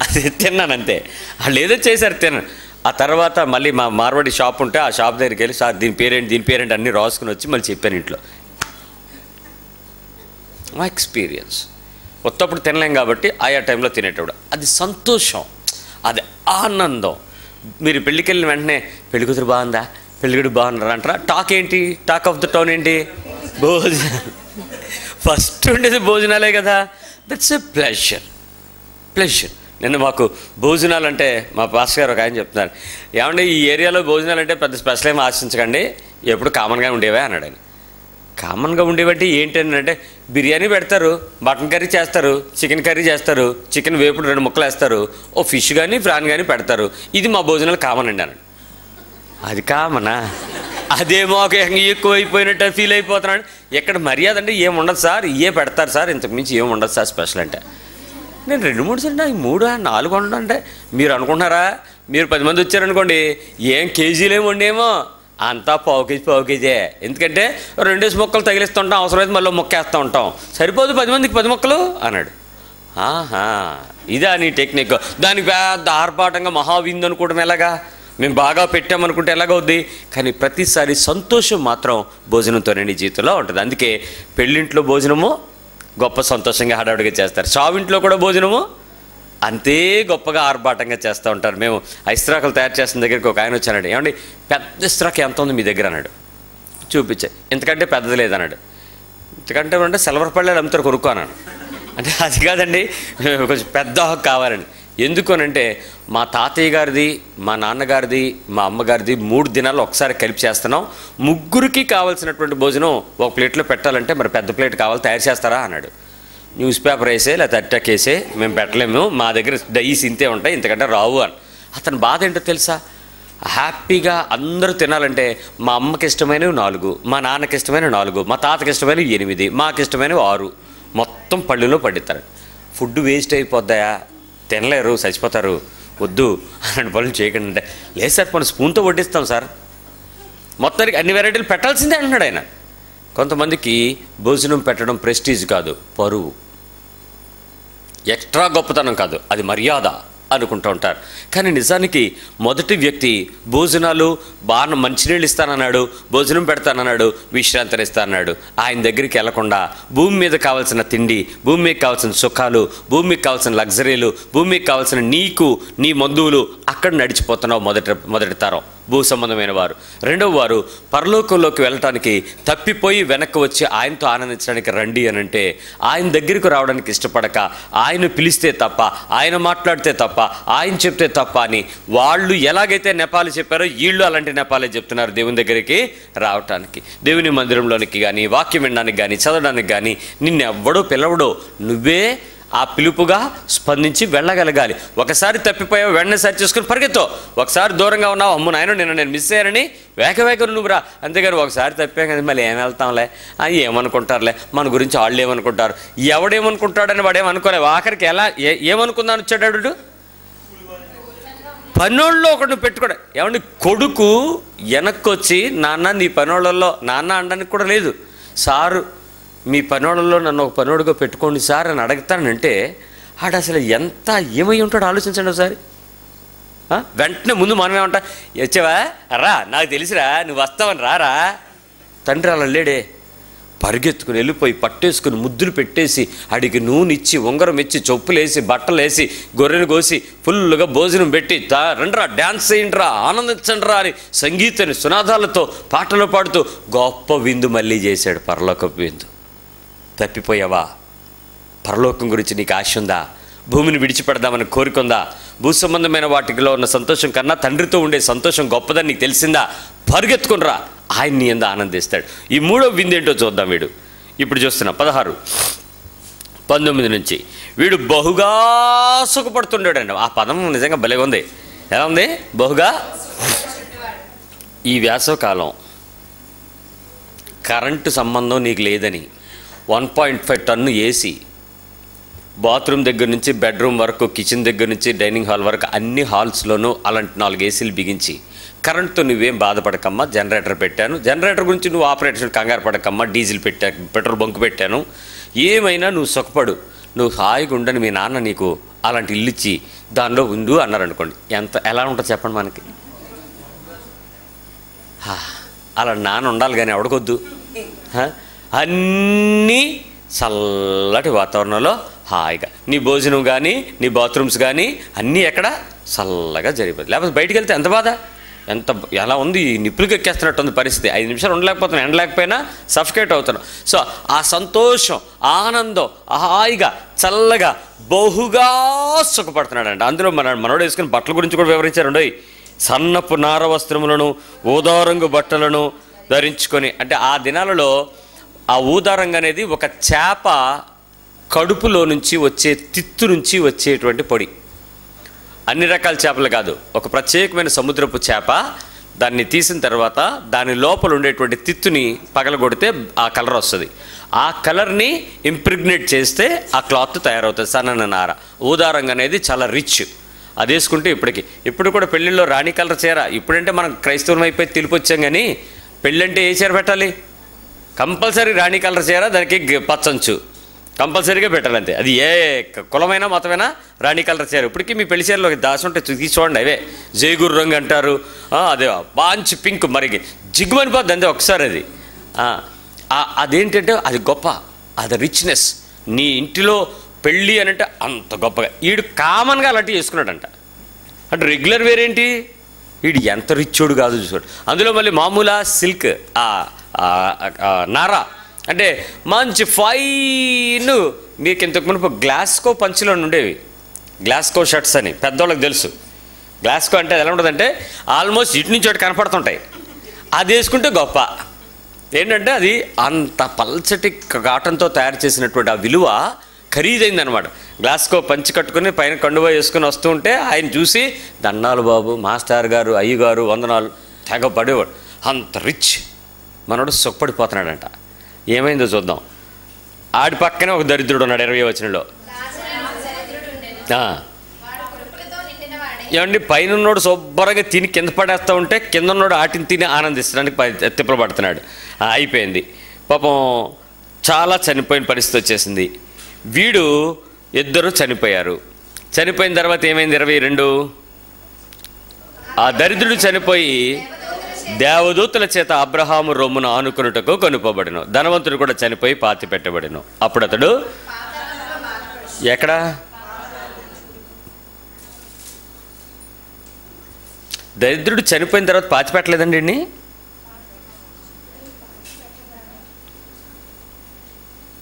అది తిన్నాను అంతే. వాళ్ళు ఏదో చేశారు, తిన్నాను. ఆ తర్వాత మళ్ళీ మా మార్వాడి షాప్ ఉంటే ఆ షాప్ దగ్గరికి వెళ్ళి, సార్ దీని పేరేంటి అన్నీ రాసుకుని వచ్చి మళ్ళీ చెప్పాను ఇంట్లో. మా ఎక్స్పీరియన్స్. కొత్తప్పుడు తినలేం కాబట్టి ఆయా టైంలో తినేటప్పుడు అది సంతోషం, అది ఆనందం. మీరు పెళ్ళికి వెళ్ళిన వెంటనే పెళ్లి కూతురు బాగుందా, పెళ్ళిగుడు బాగున్నారా అంటారా? టాక్ ఏంటి? టాక్ ఆఫ్ ద టౌన్ ఏంటి? భోజనం. ఫస్ట్ ఉండేది భోజనాలే కదా. That's a pleasure. నిన్న మాకు భోజనాలు అంటే మా పాస్టర్ గారు ఒక ఆయన చెప్తున్నారు, ఏమంటే ఈ ఏరియాలో భోజనాలు అంటే పెద్ద స్పెషల్ ఏమి ఆశించకండి, ఎప్పుడు కామన్గా ఉండేవే అన్నాడు ఆయన. కామన్గా ఉండేవంటే ఏంటి అని అంటే, బిర్యానీ పెడతారు, మటన్ కర్రీ చేస్తారు, చికెన్ కర్రీ చేస్తారు, చికెన్ వేపుడు 2 ముక్కలు వేస్తారు, ఓ ఫిష్ కానీ ప్రాన్ కానీ పెడతారు. ఇది మా భోజనాలు కామన్ అండి అన్నాడు. అది కామనా? అదేమో ఒక ఎక్కువైపోయినట్టు ఫీల్ అయిపోతున్నాడు. ఎక్కడ మర్యాద అంటే ఏముండదు సార్, ఇవే పెడతారు సార్, ఇంతకుమించి ఏముండదు సార్ స్పెషల్ అంటే. నేను 2-3 సార్లు 3 4 వండడం అంటే మీరు అనుకుంటున్నారా? మీరు 10 మంది వచ్చారనుకోండి, ఏం కేజీలు ఏమి వండేమో, అంతా పావు కేజీ. ఎందుకంటే 2 ముక్కలు తగిలిస్తుంటాం, అవసరమైతే మళ్ళీ ముక్క వేస్తూ ఉంటాం, సరిపోదు 10 మందికి 10 ముక్కలు అన్నాడు. ఆహా, ఇదా నీ టెక్నిక్? దానికి పెద్ద ఆర్భాటంగా మహావిందు అనుకోవడం ఎలాగా? మేము బాగా పెట్టామనుకుంటే ఎలాగవుద్ది? కానీ ప్రతిసారి సంతోషం మాత్రం భోజనంతోనే నీ జీవితంలో ఉంటుంది. అందుకే పెళ్ళింట్లో భోజనము గొప్ప సంతోషంగా హడావుడిగా చేస్తారు. చావింట్లో కూడా భోజనము అంతే గొప్పగా ఆర్భాటంగా చేస్తూ ఉంటారు. మేము ఇస్త్రాకులు తయారు చేసిన దగ్గరికి ఒక ఆయన వచ్చాడు. ఏమండి పెద్ద ఇస్త్రాకు ఎంత ఉంది మీ దగ్గర అన్నాడు. చూపించే. ఎంతకంటే పెద్దది లేదన్నాడు. ఎంతకంటే అంటే సిల్వర్ పళ్ళేలు అమ్ముతారు, కొనుక్కో అన్నాడు. అంటే అది కాదండి, కొంచెం పెద్ద కావాలండి. ఎందుకనంటే మా తాతయ్య గారిది, మా నాన్నగారిది, మా అమ్మగారిది 3 దినాలు ఒకసారి కలిపి చేస్తున్నాం. ముగ్గురికి కావాల్సినటువంటి భోజనం ఒక ప్లేట్లో పెట్టాలంటే మరి పెద్ద ప్లేట్ కావాలి, తయారు చేస్తారా అన్నాడు. న్యూస్ పేపర్ వేసే లేకపోతే అట్టకేసే మేము పెట్టలేము, మా దగ్గర డైస్ ఇంతే ఉంటాయి, ఇంతకంటే రావు అని. అతని బాధ ఏంటో తెలుసా? హ్యాపీగా అందరూ తినాలంటే మా అమ్మకి ఇష్టమైనవి 4, మా నాన్నకి ఇష్టమైన 4, మా తాతకి ఇష్టమైనవి 8, మాకు ఇష్టమైనవి 6, మొత్తం పళ్ళులో పడిస్తారు. ఫుడ్ వేస్ట్ అయిపోద్దాయా, తినలేరు, చచ్చిపోతారు, వద్దు అలాంటి పనులు చేయకండి అంటే, లేదు సార్ మనం స్పూన్తో వడ్డిస్తాం సార్, మొత్తానికి అన్ని వెరైటీలు పెట్టాల్సిందే అంటున్నాడు ఆయన. కొంతమందికి భోజనం పెట్టడం ప్రెస్టీజ్ కాదు, పరువు, ఎక్స్ట్రా గొప్పతనం కాదు, అది మర్యాద అనుకుంటూ ఉంటారు. కానీ నిజానికి మొదటి వ్యక్తి భోజనాలు బాగా మంచినీళ్ళు ఇస్తానన్నాడు, భోజనం పెడతానన్నాడు, విశ్రాంతిని ఇస్తానన్నాడు. ఆయన దగ్గరికి వెళ్లకుండా భూమి మీద కావాల్సిన తిండి, భూమి మీద కావాల్సిన సుఖాలు, భూమి మీద కావాల్సిన లగ్జరీలు, భూమి మీద కావాల్సిన నీకు నీ బంధువులు అక్కడ నడిచిపోతున్నావు. మొదటి తరం భూ సంబంధమైన వారు. రెండవ వారు పరలోకంలోకి వెళ్ళటానికి తప్పిపోయి వెనక్కి వచ్చి ఆయనతో ఆనందించడానికి రండి అని అంటే, ఆయన దగ్గరికి రావడానికి ఇష్టపడక, ఆయన పిలిస్తే తప్ప, ఆయన మాట్లాడితే తప్ప, ఆయన చెప్తే తప్ప అని వాళ్ళు ఎలాగైతే నెపాలు చెప్పారో వీళ్ళు అలాంటి నెపాలే చెప్తున్నారు దేవుని దగ్గరికి రావటానికి. దేవుని మందిరంలోనికి కానీ, వాక్యం వినడానికి కానీ, చదవడానికి కానీ నిన్నెవ్వడో పిలవడో, నువ్వే ఆ పిలుపుగా స్పందించి వెళ్ళగలగాలి. ఒకసారి తప్పిపోయావు, వెంటనే సరి చేసుకుని పరిగెత్తో. ఒకసారి దూరంగా ఉన్నావు, అమ్ము నాయన నేను మిస్ అయ్యానని వేగవేగ నువ్వు రా. అంతేగాని ఒకసారి తప్పాం కదా మళ్ళీ ఏం వెళ్తాంలే, ఏమనుకుంటారులే, మన గురించి వాళ్ళు ఏమనుకుంటారు, ఎవడేమనుకుంటాడని వాడేమనుకోలేవు. ఆఖరికి ఎలా ఏమనుకుందాని వచ్చాడు పనోళ్ళలో ఒకటి పెట్టుకోడు. ఏమండి కొడుకు వెనక్కి వచ్చి నాన్న నీ పనోళ్ళల్లో నాన్న అనడానికి కూడా లేదు. సారు మీ పనోళ్ళలో నన్ను ఒక పనోడుగా పెట్టుకోండి సార్ అని అడుగుతానంటే ఆడు అసలు ఎంత ఏమై ఉంటాడో ఆలోచించండి ఒకసారి. వెంటనే ముందు మనమేమంటా, వచ్చావా రా, నాకు తెలిసిరా నువ్వు వస్తావని రారా. తండ్రి అలా లేడే, పరిగెత్తుకుని వెళ్ళిపోయి పట్టేసుకుని ముద్దులు పెట్టేసి అడిగి నూనె ఇచ్చి ఉంగరం ఇచ్చి చొప్పులేసి బట్టలు వేసి గొర్రెను కోసి ఫుల్గా భోజనం పెట్టి రండ్రా డ్యాన్స్ చేయండిరా ఆనందించండిరా అని సంగీతాన్ని సునాదాలతో పాటలు పాడుతూ గొప్ప విందు మళ్ళీ చేశాడు, పరలోకపు విందు. తప్పిపోయావా? పరలోకం గురించి నీకు ఆశ ఉందా? భూమిని విడిచిపెడదామని కోరికుందా? భూ సంబంధమైన వాటిలో ఉన్న సంతోషం కన్నా తండ్రితో ఉండే సంతోషం గొప్పదని నీకు తెలిసిందా? పరిగెత్తుకునిరా, ఆయన నీ యందు ఆనందిస్తాడు. ఈ మూడో విందేంటో చూద్దాం. వీడు ఇప్పుడు చూస్తున్నా 16-19 నుంచి వీడు బహుగా సుఖపడుతుండేడండి. ఆ పదం నిజంగా భలే ఉంది. ఎలా ఉంది? బహుగా. ఈ వేసవకాలం కరెంటు సంబంధం నీకు లేదని 1.5 టన్ను ఏసీ బాత్రూమ్ దగ్గర నుంచి బెడ్రూమ్ వరకు, కిచెన్ దగ్గర నుంచి డైనింగ్ హాల్ వరకు అన్ని హాల్స్లోనూ అలాంటి 4 ఏసీలు బిగించి కరెంటుతో నువ్వేం బాధపడకమ్మా, జనరేటర్ పెట్టాను, జనరేటర్ గురించి నువ్వు ఆపరేషన్ కంగారు పడకమ్మా, డీజిల్ పెట్టాను, పెట్రోల్ బంక్ పెట్టాను, ఏమైనా నువ్వు సుఖపడు, నువ్వు హాయిగా ఉండని మీ నాన్న నీకు అలాంటి ఇల్లు ఇచ్చి దానిలో ఉండు అన్నారనుకోండి, ఎలా ఉంటుంది చెప్పండి మనకి? అలా నాన్న ఉండాలి కానీ ఎవడికొద్దు. అన్నీ చల్లటి వాతావరణంలో హాయిగా నీ భోజనం కానీ నీ బాత్రూమ్స్ కానీ అన్నీ ఎక్కడ చల్లగా జరిగిపోతుంది. లేకపోతే బయటికి వెళ్తే ఎంత బాధ, ఎలా ఉంది, నిప్పులకి ఎక్కేస్తున్నట్టు ఉంది పరిస్థితి. 5 నిమిషాలు ఉండలేకపోతున్నాం, ఎండలేకపోయినా సఫికేట్ అవుతున్నాం. సో ఆ సంతోషం, ఆనందం, హాయిగా చల్లగా బహుగా సుఖపడుతున్నాడంట. అందులో మనోడు వేసుకుని బట్టల గురించి కూడా వివరించారండి. సన్నపు నార వస్త్రములను ఊదారంగు బట్టలను ధరించుకొని, అంటే ఆ దినాలలో ఆ ఊదారంగు అనేది ఒక చేప కడుపులో నుంచి వచ్చే తిత్తు నుంచి వచ్చేటువంటి పొడి. అన్ని రకాల చేపలు కాదు, ఒక ప్రత్యేకమైన సముద్రపు చేప. దాన్ని తీసిన తర్వాత దాని లోపల ఉండేటువంటి తిత్తుని పగలగొడితే ఆ కలర్ వస్తుంది. ఆ కలర్ని ఇంప్రిగ్నేట్ చేస్తే ఆ క్లాత్ తయారవుతుంది, సన్నన నార. ఊదారంగు అనేది చాలా రిచ్. అది వేసుకుంటే ఇప్పుడు కూడా పెళ్ళిళ్ళలో రాణి కలర్ చీర. ఇప్పుడంటే మనం క్రైస్తవం అయిపోయి తెలిపొచ్చాం, కానీ పెళ్ళంటే ఏ చీర పెట్టాలి? కంపల్సరీ రాణి కలర్ చీర, దానికి పచ్చంచు కంపల్సరీగా పెట్టాలంతే. అది ఏ కులమైనా మతమైనా రాణి కలర్ చీర. ఇప్పటికీ మీ పెళ్లి చీరలో దాసి ఉంటే తీసి చూడండి, అవే జైగురు రంగు అంటారు, అదే మంచి పింక్, మరి జిగ్గుమనిపోద్ది అంతే ఒకసారి. అది అదేంటంటే అది గొప్ప, అది రిచ్నెస్. నీ ఇంటిలో పెళ్ళి అని అంటే అంత గొప్పగా. వీడు కామన్గా అలాంటివి చేసుకున్నాడంట. అంటే రెగ్యులర్ వేరేంటి, వీడు ఎంత రిచ్చోడు కాదు చూసుకోండి. అందులో మళ్ళీ మామూలు సిల్క్ నారా, అంటే మంచి ఫైన్. మీకు ఇంతకు మునుపు గ్లాస్కో పంచులో ఉండేవి, గ్లాస్కో షర్ట్స్ అని పెద్దోళ్ళకి తెలుసు. గ్లాస్కో అంటే ఎలా ఉంటుందంటే ఆల్మోస్ట్ ఇటు నుంచి ఒకటి కనపడుతుంటాయి. అది వేసుకుంటే గొప్ప. ఏంటంటే అది అంత పల్చటి కాటన్తో తయారు చేసినటువంటి ఆ విలువ ఖరీదైందనమాట. గ్లాస్కో పంచి కట్టుకుని పైన కండువా వేసుకుని వస్తూ ఉంటే ఆయన చూసి దండాలు బాబు, మాస్టర్ గారు, అయ్యగారు, వందనాలు తెగ పడేవాడు. అంత రిచ్ మనోడు సుఖపడిపోతున్నాడంట. ఏమైందో చూద్దాం. ఆడి పక్కనే ఒక దరిద్రుడు ఉన్నాడు 20వ వచనంలో. ఏమండి, పైన ఉన్నోడు శుభ్రంగా తిని కింద పడేస్తూ ఉంటే కింద ఉన్నోడు ఆటిని తిని ఆనందిస్తడానికి తిప్పలు పడుతున్నాడు. అయిపోయింది పాపం, చాలా చనిపోయిన పరిస్థితి వచ్చేసింది. వీడు ఇద్దరు చనిపోయారు. చనిపోయిన తర్వాత ఏమైంది? 22 ఆ దరిద్రుడు చనిపోయి దేవదూతల చేత అబ్రహాము రొమ్మును ఆనుకున్నటకు కొనుకోబడిను. ధనవంతుడు కూడా చనిపోయి పాతి పెట్టబడిను. అప్పుడు అతడు ఎక్కడ? దరిద్రుడు చనిపోయిన తర్వాత పాతి పెట్టలేదండి అండి.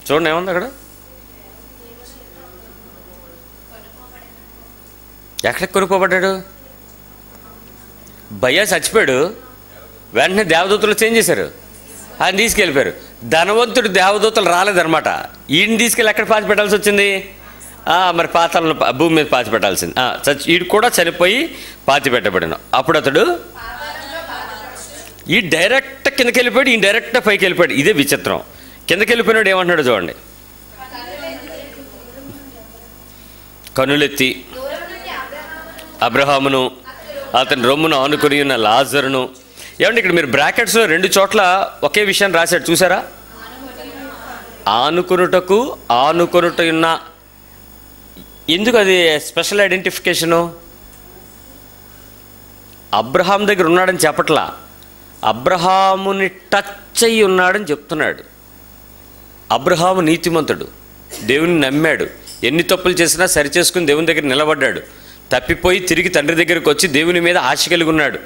చూడండి ఏముంది అక్కడ. ఎక్కడికి కొనుక్కోబడ్డాడు? భయ్యా చచ్చిపోయాడు, వెంటనే దేవదూతలు చేంజ్ చేశారు, ఆయన తీసుకెళ్ళిపోయారు. ధనవంతుడు దేవదూతలు రాలేదనమాట. ఈయన తీసుకెళ్ళి ఎక్కడ పాతి పెట్టాల్సి వచ్చింది? మరి పాతాలను భూమి మీద పాతి పెట్టాల్సింది. ఈడు కూడా చనిపోయి పాతి పెట్టబడిన. అప్పుడు అతడు ఈ డైరెక్ట్ కిందకి వెళ్ళిపోయాడు, ఈ డైరెక్ట్ పైకి వెళ్ళిపోయాడు. ఇదే విచిత్రం. కిందకి వెళ్ళిపోయినాడు ఏమంటున్నాడు చూడండి. కనులెత్తి అబ్రహామును అతని రొమ్మును ఆనుకుని ఉన్న లాజరును. ఏమంటే ఇక్కడ మీరు బ్రాకెట్స్లో 2 చోట్ల ఒకే విషయాన్ని రాశాడు చూసారా? ఆనుకొనుటయున్న. ఎందుకు అది స్పెషల్ ఐడెంటిఫికేషను? అబ్రహాం దగ్గర ఉన్నాడని చెప్పట్లా, అబ్రహాముని టచ్ అయ్యి ఉన్నాడని చెప్తున్నాడు. అబ్రహాము నీతిమంతుడు, దేవుని నమ్మాడు, ఎన్ని తప్పులు చేసినా సరిచేసుకుని దేవుని దగ్గర నిలబడ్డాడు. తప్పిపోయి తిరిగి తండ్రి దగ్గరికి వచ్చి దేవుని మీద ఆశ కలిగి ఉన్నాడు.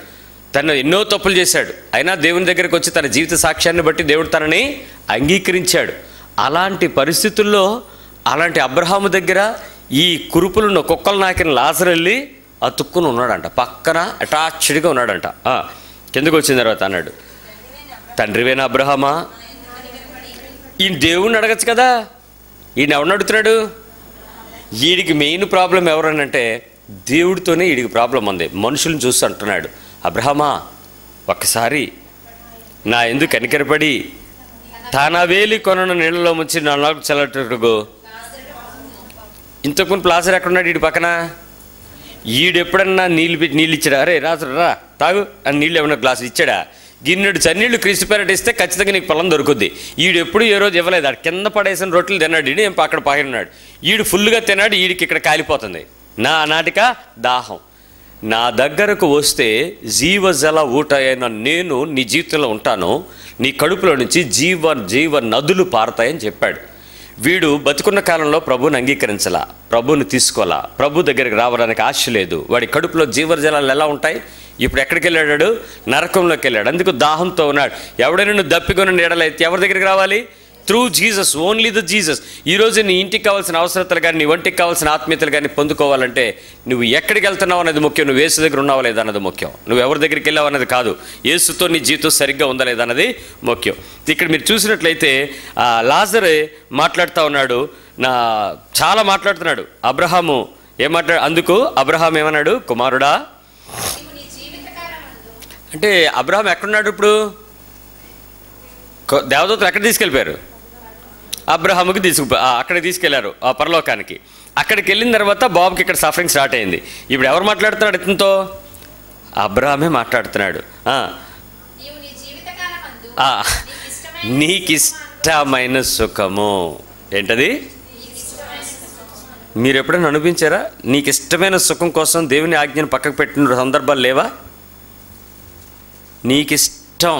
తను ఎన్నో తప్పులు చేశాడు, అయినా దేవుని దగ్గరికి వచ్చి తన జీవిత సాక్ష్యాన్ని బట్టి దేవుడు తనని అంగీకరించాడు. అలాంటి పరిస్థితుల్లో అలాంటి అబ్రహాము దగ్గర ఈ కురుపులను కుక్కలు నాకిన లాజరు వెళ్ళి అతుక్కుని ఉన్నాడంట, పక్కన అటాచ్డ్గా ఉన్నాడంట. కిందకు వచ్చిన తర్వాత అన్నాడు, తండ్రివేనా అబ్రహామా? ఈయన దేవుణ్ణి అడగచ్చు కదా, ఈయన ఎవరిని అడుగుతున్నాడు? వీడికి మెయిన్ ప్రాబ్లం ఎవరనంటే దేవుడితోనే వీడికి ప్రాబ్లం ఉంది. మనుషులను చూస్తూ అంటున్నాడు, అబ్రహామా ఒక్కసారి నా ఎందుకు కనికరపడి తానా వేలి కొనను నీళ్ళలో ముంచి నా నాకు చల్లటకు. ఇంతకుముందు ప్లాజర్ ఎక్కడున్నాడు? వీడి పక్కన. ఈడు ఎప్పుడన్నా నీళ్ళు ఇచ్చాడా? అరే రాజు రా తాగు అని నీళ్ళు ఏమన్నా గ్లాసు ఇచ్చాడా? గిన్నెడు చన్నీళ్ళు క్రీస్తు పేరట ఇస్తే ఖచ్చితంగా నీకు పొలం దొరుకుద్ది. ఈడు ఎప్పుడు ఏ రోజు ఇవ్వలేదు. ఆడు కింద పడేసిన రొట్టెలు తిన్నాడు, ఈడు ఏం అక్కడ పగినాడు. ఈడు ఫుల్గా తిన్నాడు, ఈడికి ఇక్కడ కాలిపోతుంది. నా నాటిక దాహం. నా దగ్గరకు వస్తే జీవజల ఊట అయిన నేను నీ జీవితంలో ఉంటాను, నీ కడుపులో నుంచి జీవ నదులు పారతాయని చెప్పాడు. వీడు బతుకున్న కాలంలో ప్రభువుని అంగీకరించలా, ప్రభువుని తీసుకోవాలా, ప్రభు దగ్గరికి రావడానికి ఆశ లేదు. వాడి కడుపులో జీవజలాలు ఎలా ఉంటాయి? ఇప్పుడు ఎక్కడికి వెళ్ళాడు? నరకంలోకి వెళ్ళాడు. అందుకు దాహంతో ఉన్నాడు. ఎవడైనా నువ్వు దప్పికొని నీడలైతే ఎవరి దగ్గరికి రావాలి? Through Jesus, only the Jesus. ఈరోజు నీ ఇంటికి కావాల్సిన అవసరతలు కానీ నీ ఒంటికి కావాల్సిన ఆత్మీయతలు కానీ పొందుకోవాలంటే నువ్వు ఎక్కడికి వెళ్తున్నావు అనేది ముఖ్యం, నువ్వు యేసు దగ్గర ఉన్నావా లేదా అన్నది ముఖ్యం. నువ్వు ఎవరి దగ్గరికి వెళ్ళావు అన్నది కాదు, యేసుతో నీ జీవితం సరిగ్గా ఉందా లేదా అన్నది ముఖ్యం. ఇక్కడ మీరు చూసినట్లయితే లాజరు మాట్లాడుతూ ఉన్నాడు, చాలా మాట్లాడుతున్నాడు. అబ్రహాము అందుకు అబ్రహాం ఏమన్నాడు? కుమారుడా. అంటే అబ్రహాం ఎక్కడున్నాడు ఇప్పుడు? దేవదూతలు ఎక్కడ తీసుకెళ్ళిపోయారు? అబ్రహాముకి అక్కడికి తీసుకెళ్లారు, ఆ పరలోకానికి. అక్కడికి వెళ్ళిన తర్వాత బాబుకి ఇక్కడ సఫరింగ్ స్టార్ట్ అయింది. ఇప్పుడు ఎవరు మాట్లాడుతున్నాడు ఇతనితో? అబ్రహామే మాట్లాడుతున్నాడు. నీకిష్టమైన సుఖము ఏంటది? మీరు ఎప్పుడైనా అనిపించారా? నీకు ఇష్టమైన సుఖం కోసం దేవుని ఆజ్ఞను పక్కకు పెట్టిన సందర్భాలు లేవా? నీకిష్టం,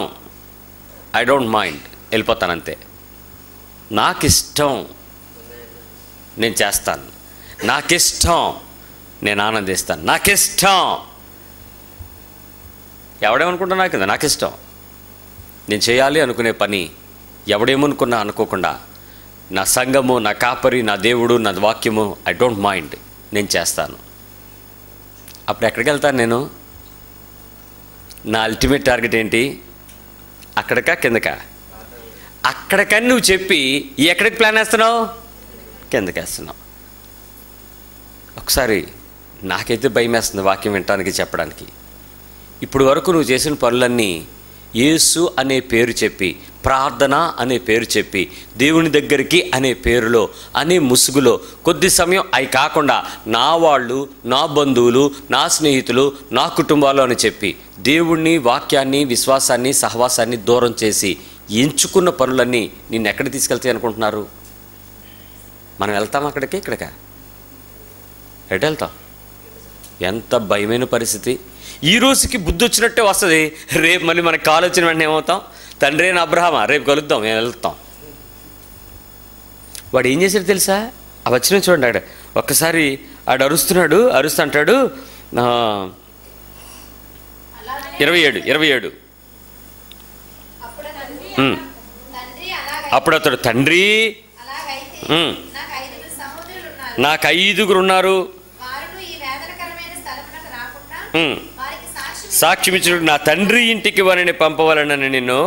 ఐ డోంట్ మైండ్, వెళ్ళిపోతానంతే. నాకిష్టం నేను చేస్తాను, నాకిష్టం నేను ఆనందిస్తాను, నాకిష్టం. ఎవడేమనుకుంటా నాకు ఇష్టం, నేను చేయాలి అనుకునే పని ఎవడేమనుకున్నా అనుకోకుండా నా సంఘము, నా కాపరి, నా దేవుడు, నా వాక్యము, ఐ డోంట్ మైండ్, నేను చేస్తాను. అప్పుడు ఎక్కడికి వెళ్తాను నేను? నా అల్టిమేట్ టార్గెట్ ఏంటి? అక్కడికా కిందకా? అక్కడికని నువ్వు చెప్పి ఎక్కడికి ప్లాన్ వేస్తున్నావు? కిందకి వేస్తున్నావు. ఒకసారి నాకైతే భయం వేస్తుంది వాక్యం వినటానికి, చెప్పడానికి. ఇప్పుడు వరకు నువ్వు చేసిన పనులన్నీ యేసు అనే పేరు చెప్పి, ప్రార్థన అనే పేరు చెప్పి, దేవుని దగ్గరికి అనే పేరులో, అనే ముసుగులో కొద్ది సమయం అవి కాకుండా నా వాళ్ళు, నా బంధువులు, నా స్నేహితులు, నా కుటుంబాలు అని చెప్పి దేవుణ్ణి, వాక్యాన్ని, విశ్వాసాన్ని, సహవాసాన్ని దూరం చేసి ఎంచుకున్న పనులన్నీ నిన్ను ఎక్కడికి తీసుకెళ్తాయి అనుకుంటున్నారు? మనం వెళ్తాం అక్కడికి, ఇక్కడికా? ఎటు వెళ్తాం? ఎంత భయమైన పరిస్థితి. ఈ రోజుకి బుద్ధి వచ్చినట్టే వస్తుంది, రేపు మళ్ళీ మనకు కాల్ వచ్చిన వెంటనే ఏమవుతాం? తండ్రి అయిన అబ్రహామా, రేపు కలుద్దాం, మేము వెళ్తాం. వాడు ఏం చేశాడు తెలుసా? ఆ వచ్చిన చూడండి, ఆడ ఒక్కసారి ఆడు అరుస్తున్నాడు, అంటాడు 27 అప్పుడు అతడు, తండ్రి నాకు 5 ఉన్నారు, సాక్ష్యం ఇచ్చినప్పుడు నా తండ్రి ఇంటికి వారిని పంపవాలని నిన్ను.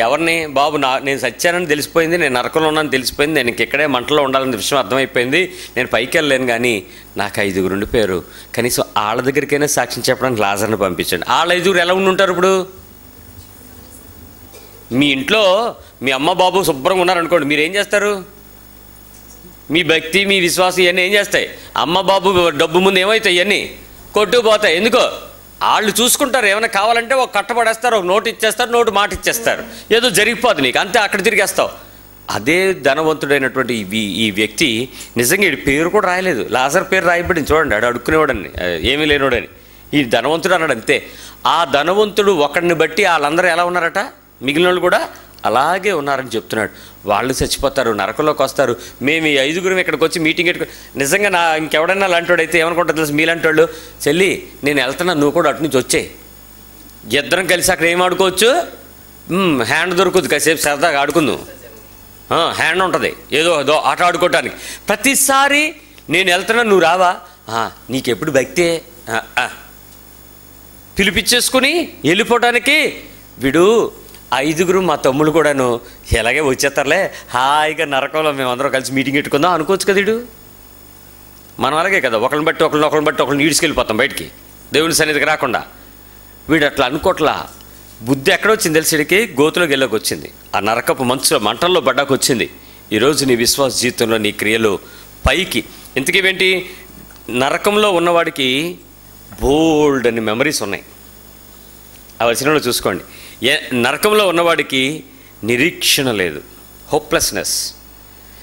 ఎవరిని? బాబు నేను సత్యానని తెలిసిపోయింది, నేను నరకంలో ఉన్నానని తెలిసిపోయింది, నేను ఇక్కడే మంటలో ఉండాలనే విషయం అర్థమైపోయింది, నేను పైకి వెళ్ళలేను, కానీ నాకు 5 ఉండిపోయారు, కనీసం వాళ్ళ దగ్గరికైనా సాక్ష్యం చెప్పడానికి లాజర్ని పంపించండి. వాళ్ళ 5 ఎలా ఉండి ఉంటారు? ఇప్పుడు మీ ఇంట్లో మీ అమ్మ బాబు శుభ్రంగా ఉన్నారనుకోండి, మీరు ఏం చేస్తారు? మీ భక్తి మీ విశ్వాసం ఇవన్నీ ఏం చేస్తాయి? అమ్మ బాబు డబ్బు ముందు ఏమవుతాయి? ఇవన్నీ కొట్టుకుపోతాయి. ఎందుకో? వాళ్ళు చూసుకుంటారు. ఏమైనా కావాలంటే ఒక కట్టబడేస్తారు, ఒక నోటు ఇచ్చేస్తారు, నోటు మాట ఇచ్చేస్తారు, ఏదో జరిగిపోతుంది నీకు, అంతే, అక్కడ తిరిగేస్తావు. అదే ధనవంతుడైనటువంటి ఈ వ్యక్తి నిజంగా ఈ పేరు కూడా రాయలేదు, లాజర్ పేరు రాయబడింది. చూడండి, ఆడు అడుక్కునేవాడని, ఏమీ లేనివాడని. ఈ ధనవంతుడు అన్నాడు అంతే. ఆ ధనవంతుడు ఒకడిని బట్టి వాళ్ళందరూ ఎలా ఉన్నారట? మిగిలిన వాళ్ళు కూడా అలాగే ఉన్నారని చెప్తున్నాడు. వాళ్ళు చచ్చిపోతారు, నరకంలోకి వస్తారు. మేము ఈ 5 ఇక్కడికి వచ్చి మీటింగ్ పెట్టుకుని, నిజంగా ఇంకెవడన్నా లాంటి అయితే ఏమనుకుంటారు తెలుసు? మీలాంటి వాళ్ళు, చెల్లి నేను వెళ్తున్నా, నువ్వు కూడా అటు నుంచి వచ్చేయి, ఇద్దరం కలిసి అక్కడ ఏం ఆడుకోవచ్చు? హ్యాండ్ దొరుకుతుంది, కాసేపు సరదాగా ఆడుకుందాం, హ్యాండ్ ఉంటుంది, ఏదో ఆట ఆడుకోవటానికి. ప్రతిసారి నేను వెళ్తున్నా, నువ్వు రావా? నీకెప్పుడు భక్తే పిలిపించేసుకుని వెళ్ళిపోవటానికి. వీడు 5 మా తమ్ముళ్ళు కూడాను ఎలాగే వచ్చేస్తారులే, హాయిగా నరకంలో మేమందరం కలిసి మీటింగ్ పెట్టుకుందాం అనుకోవచ్చు కదా. వీడు మనం అలాగే కదా, ఒకరిని బట్టి ఒకరిని ఈడ్చుకెళ్ళిపోతాం బయటికి, దేవుని సన్నిధికి రాకుండా. వీడు అట్లా అనుకోట్లా. బుద్ధి ఎక్కడొచ్చింది తెలిసి వీడికి? గోతులోకి వెళ్ళకి వచ్చింది, ఆ నరకపు మంటల్లో పడ్డాకు వచ్చింది. ఈరోజు నీ విశ్వాస జీవితంలో నీ క్రియలు పైకి ఇంతకేంటి? నరకంలో ఉన్నవాడికి బోల్డ్ అని మెమరీస్ ఉన్నాయి. ఆ వచనంలో చూసుకోండి. నరకంలో ఉన్నవాడికి నిరీక్షణ లేదు, హోప్లెస్నెస్.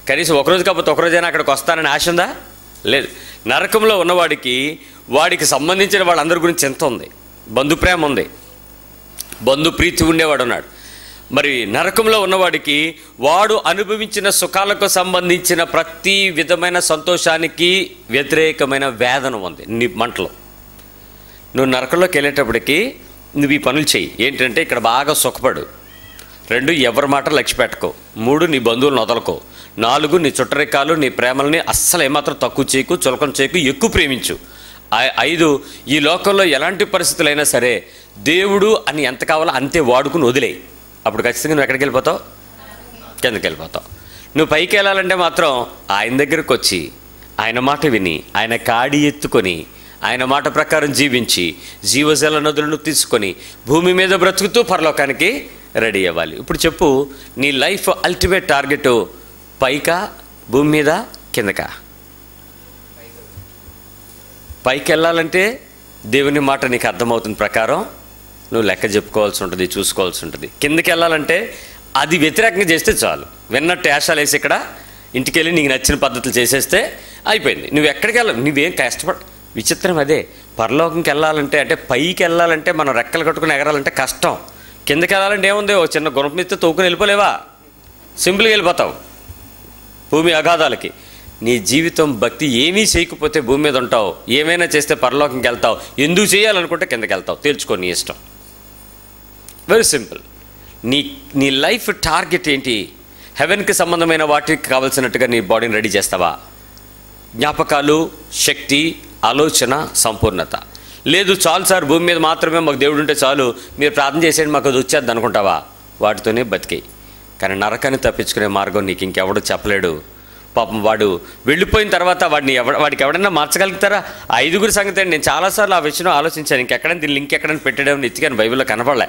కనీసం ఒకరోజు కాకపోతే ఒకరోజైనా అక్కడికి వస్తానని ఆశ ఉందా? లేదు. నరకంలో ఉన్నవాడికి వాడికి సంబంధించిన వాళ్ళందరి గురించి ఎంత ఉంది, బంధుప్రేమ ఉంది, బంధుప్రీతి ఉండేవాడు ఉన్నాడు. మరి నరకంలో ఉన్నవాడికి వాడు అనుభవించిన సుఖాలకు సంబంధించిన ప్రతి విధమైన సంతోషానికి వ్యతిరేకమైన వేదన ఉంది నీ మంటలో. నువ్వు నరకంలోకి వెళ్ళేటప్పటికి నువ్వు ఈ పనులు చెయ్యి. ఏంటంటే ఇక్కడ బాగా సుఖపడు. 2 ఎవరి మాట లక్ష్య పెట్టుకో. 3 నీ బంధువులను వదలకో. 4 నీ చుట్టరికాలు నీ ప్రేమల్ని అస్సలు ఏమాత్రం తక్కువ చేయకు, చులకం చేయకు, ఎక్కువ ప్రేమించు. 5 ఈ లోకంలో ఎలాంటి పరిస్థితులైనా సరే దేవుడు అని ఎంత కావాలో అంతే వాడుకుని వదిలేయి. అప్పుడు ఖచ్చితంగా నువ్వు ఎక్కడికి వెళ్ళిపోతావు? కిందకి వెళ్ళిపోతావు. నువ్వు పైకి వెళ్ళాలంటే మాత్రం ఆయన దగ్గరకు వచ్చి ఆయన మాట విని ఆయన కాడి ఎత్తుకొని ఆయన మాట ప్రకారం జీవించి జీవజల నదులను తీసుకొని భూమి మీద బ్రతుకుతూ పరలోకానికి రెడీ అవ్వాలి. ఇప్పుడు చెప్పు, నీ లైఫ్ అల్టిమేట్ టార్గెట్ పైకా, భూమి మీద, కిందకా? పైకి వెళ్ళాలంటే దేవుని మాట నీకు అర్థమవుతున్న ప్రకారం నువ్వు లెక్క చెప్పుకోవాల్సి ఉంటుంది, చూసుకోవాల్సి ఉంటుంది. కిందకి వెళ్ళాలంటే అది వ్యతిరేకంగా చేస్తే చాలు. విన్నట్టు యాషాలు వేసి ఇక్కడ ఇంటికి వెళ్ళి నీకు నచ్చిన పద్ధతులు చేసేస్తే అయిపోయింది. నువ్వు ఎక్కడికి వెళ్ళాలి? నువ్వేం విచిత్రం అదే. పరలోకంకి వెళ్ళాలంటే, అంటే పైకి వెళ్ళాలంటే మనం రెక్కలు కట్టుకుని ఎగరాలంటే కష్టం. కిందకి వెళ్ళాలంటే ఏముంది? ఓ చిన్న గుణపం మీద తోకుని వెళ్ళిపోలేవా? సింపుల్గా వెళ్ళిపోతావు భూమి అగాధాలకి. నీ జీవితం భక్తి ఏమీ చేయకపోతే భూమి మీద ఉంటావు, ఏమైనా చేస్తే పరలోకంకి వెళ్తావు. ఎందుకు చేయాలనుకుంటే కిందకి వెళ్తావు. తేల్చుకో నీ ఇష్టం. Very simple. నీ లైఫ్ టార్గెట్ ఏంటి? హెవెన్కి సంబంధమైన వాటికి కావాల్సినట్టుగా నీ బాడీని రెడీ చేస్తావా? జ్ఞాపకాలు, శక్తి, ఆలోచన, సంపూర్ణత. లేదు చాలు సార్, భూమి మీద మాత్రమే మాకు దేవుడు ఉంటే చాలు, మీరు ప్రార్థన చేసేయండి మాకు అది వచ్చేద్ది అనుకుంటావా? వాటితోనే బతికాయి. కానీ నరకాన్ని తప్పించుకునే మార్గం నీకు ఇంకెవడో చెప్పలేడు. పాపం వాడు వెళ్ళిపోయిన తర్వాత వాడికి ఎవడన్నా మార్చగలుగుతారా? 5 సంగతి అండి. నేను చాలాసార్లు ఆ విషయంలో ఆలోచించాను. ఇంకెక్కడైనా దీన్ని లింక్ ఎక్కడైనా పెట్టాడేమో ఎత్తికాను, బైబిల్లో కనపడలే.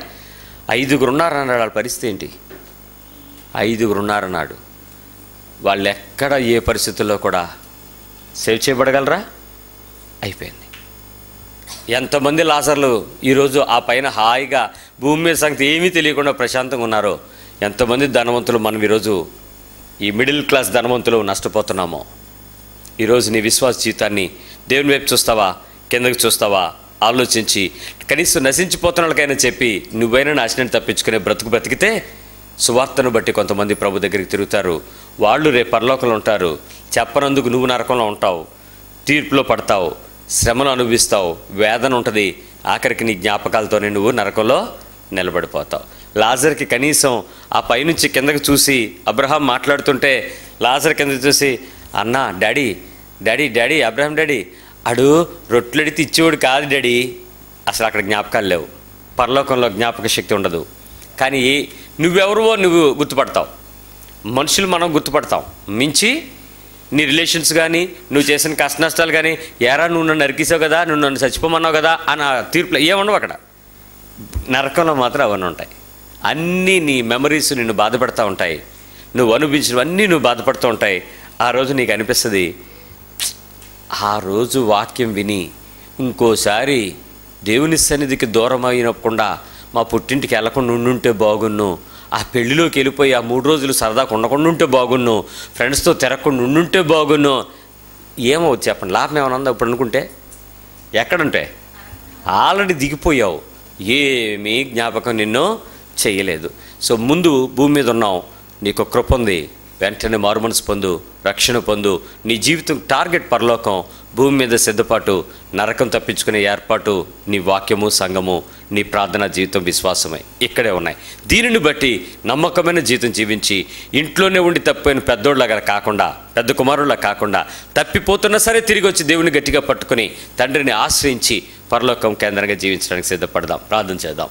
5 ఉన్నారన్నాడు. వాళ్ళ పరిస్థితి ఏంటి? 5 ఉన్నారన్నాడు. వాళ్ళు ఎక్కడ ఏ పరిస్థితుల్లో కూడా సేవ్ చేయబడగలరా? అయిపోయింది. ఎంతమంది లాజర్లు ఈరోజు ఆ పైన హాయిగా భూమి మీద సంగతి ఏమీ తెలియకుండా ప్రశాంతంగా ఉన్నారో, ఎంతమంది ధనవంతులు మనం ఈరోజు ఈ మిడిల్ క్లాస్ ధనవంతులు నష్టపోతున్నామో. ఈరోజు నీ విశ్వాస జీవితాన్ని దేవుని వైపు చూస్తావా, కిందకి చూస్తావా? ఆలోచించి కనీసం నశించిపోతున్న వాళ్ళకైనా చెప్పి నువ్వైనా నాశనాన్ని తప్పించుకునే బ్రతికితే సువార్తను బట్టి కొంతమంది ప్రభు దగ్గరికి తిరుగుతారు. వాళ్ళు రేపు పరలోకంలో ఉంటారు. చెప్పనందుకు నువ్వు నరకంలో ఉంటావు, తీర్పులో పడతావు, శ్రమను అనుభవిస్తావు, వేదన ఉంటుంది. ఆఖరికి నీ జ్ఞాపకాలతోనే నువ్వు నరకంలో నిలబడిపోతావు. లాజర్కి కనీసం ఆ పైనుంచి కిందకి చూసి అబ్రహాం మాట్లాడుతుంటే లాజర్ కిందకి చూసి, అన్న daddy daddy daddy Abraham daddy అడు రొట్టెలడితే ఇచ్చేవాడు కాదు డాడీ. అసలు అక్కడ జ్ఞాపకాలు లేవు. పరలోకంలో జ్ఞాపక శక్తి ఉండదు. కానీ నువ్వెవరువో నువ్వు గుర్తుపడతావు, మనుషులు మనం గుర్తుపడతాం. మించి నీ రిలేషన్స్ కానీ, నువ్వు చేసిన కష్ట నష్టాలు కానీ, ఎరా నువ్వు నన్ను నరికేసావు కదా, నువ్వు నన్ను చచ్చిపోమన్నావు కదా అన్న తీర్పులో ఏముండవు. అక్కడ నరకంలో మాత్రం అవన్నీ ఉంటాయి. అన్నీ నీ మెమరీస్ నిన్ను బాధపడుతూ ఉంటాయి, నువ్వు అనుభవించినవన్నీ నువ్వు బాధపడుతూ ఉంటాయి. ఆ రోజు నీకు అనిపిస్తుంది, ఆ రోజు వాక్యం విని ఇంకోసారి దేవుని సన్నిధికి దూరం అయినకుండా మా పుట్టింటికి వెళ్ళకుండా ఉండుంటే బాగున్ను, ఆ పెళ్ళిలోకి వెళ్ళిపోయి ఆ 3 రోజులు సరదాగా ఉండకుండా ఉంటే బాగున్ను, ఫ్రెండ్స్తో తిరగకుండా ఉండుంటే బాగున్ను. ఏమవుతుంది చెప్పండి, లాభం ఏమైనా ఉందా ఇప్పుడు అనుకుంటే? ఎక్కడుంటే ఆల్రెడీ దిగిపోయావు, ఏమీ జ్ఞాపకం నిన్ను చేయలేదు. సో ముందు భూమి మీద ఉన్నావు, నీకు కృప ఉంది, వెంటనే మారుమనసు పొందు, రక్షణ పొందు. నీ జీవితం టార్గెట్ పరలోకం, భూమి మీద సిద్ధపాటు, నరకం తప్పించుకునే ఏర్పాటు నీ వాక్యము, సంఘము, నీ ప్రార్థనా జీవితం, విశ్వాసమే ఇక్కడే ఉన్నాయి. దీనిని బట్టి నమ్మకమైన జీవితం జీవించి ఇంట్లోనే ఉండి తప్పిపోయిన పెద్దోళ్ళగా కాకుండా, పెద్ద కుమారుళ్ళ కాకుండా, తప్పిపోతున్నా సరే తిరిగి వచ్చి దేవుని గట్టిగా పట్టుకుని తండ్రిని ఆశ్రయించి పరలోకం కేంద్రంగా జీవించడానికి సిద్ధపడదాం. ప్రార్థన చేద్దాం.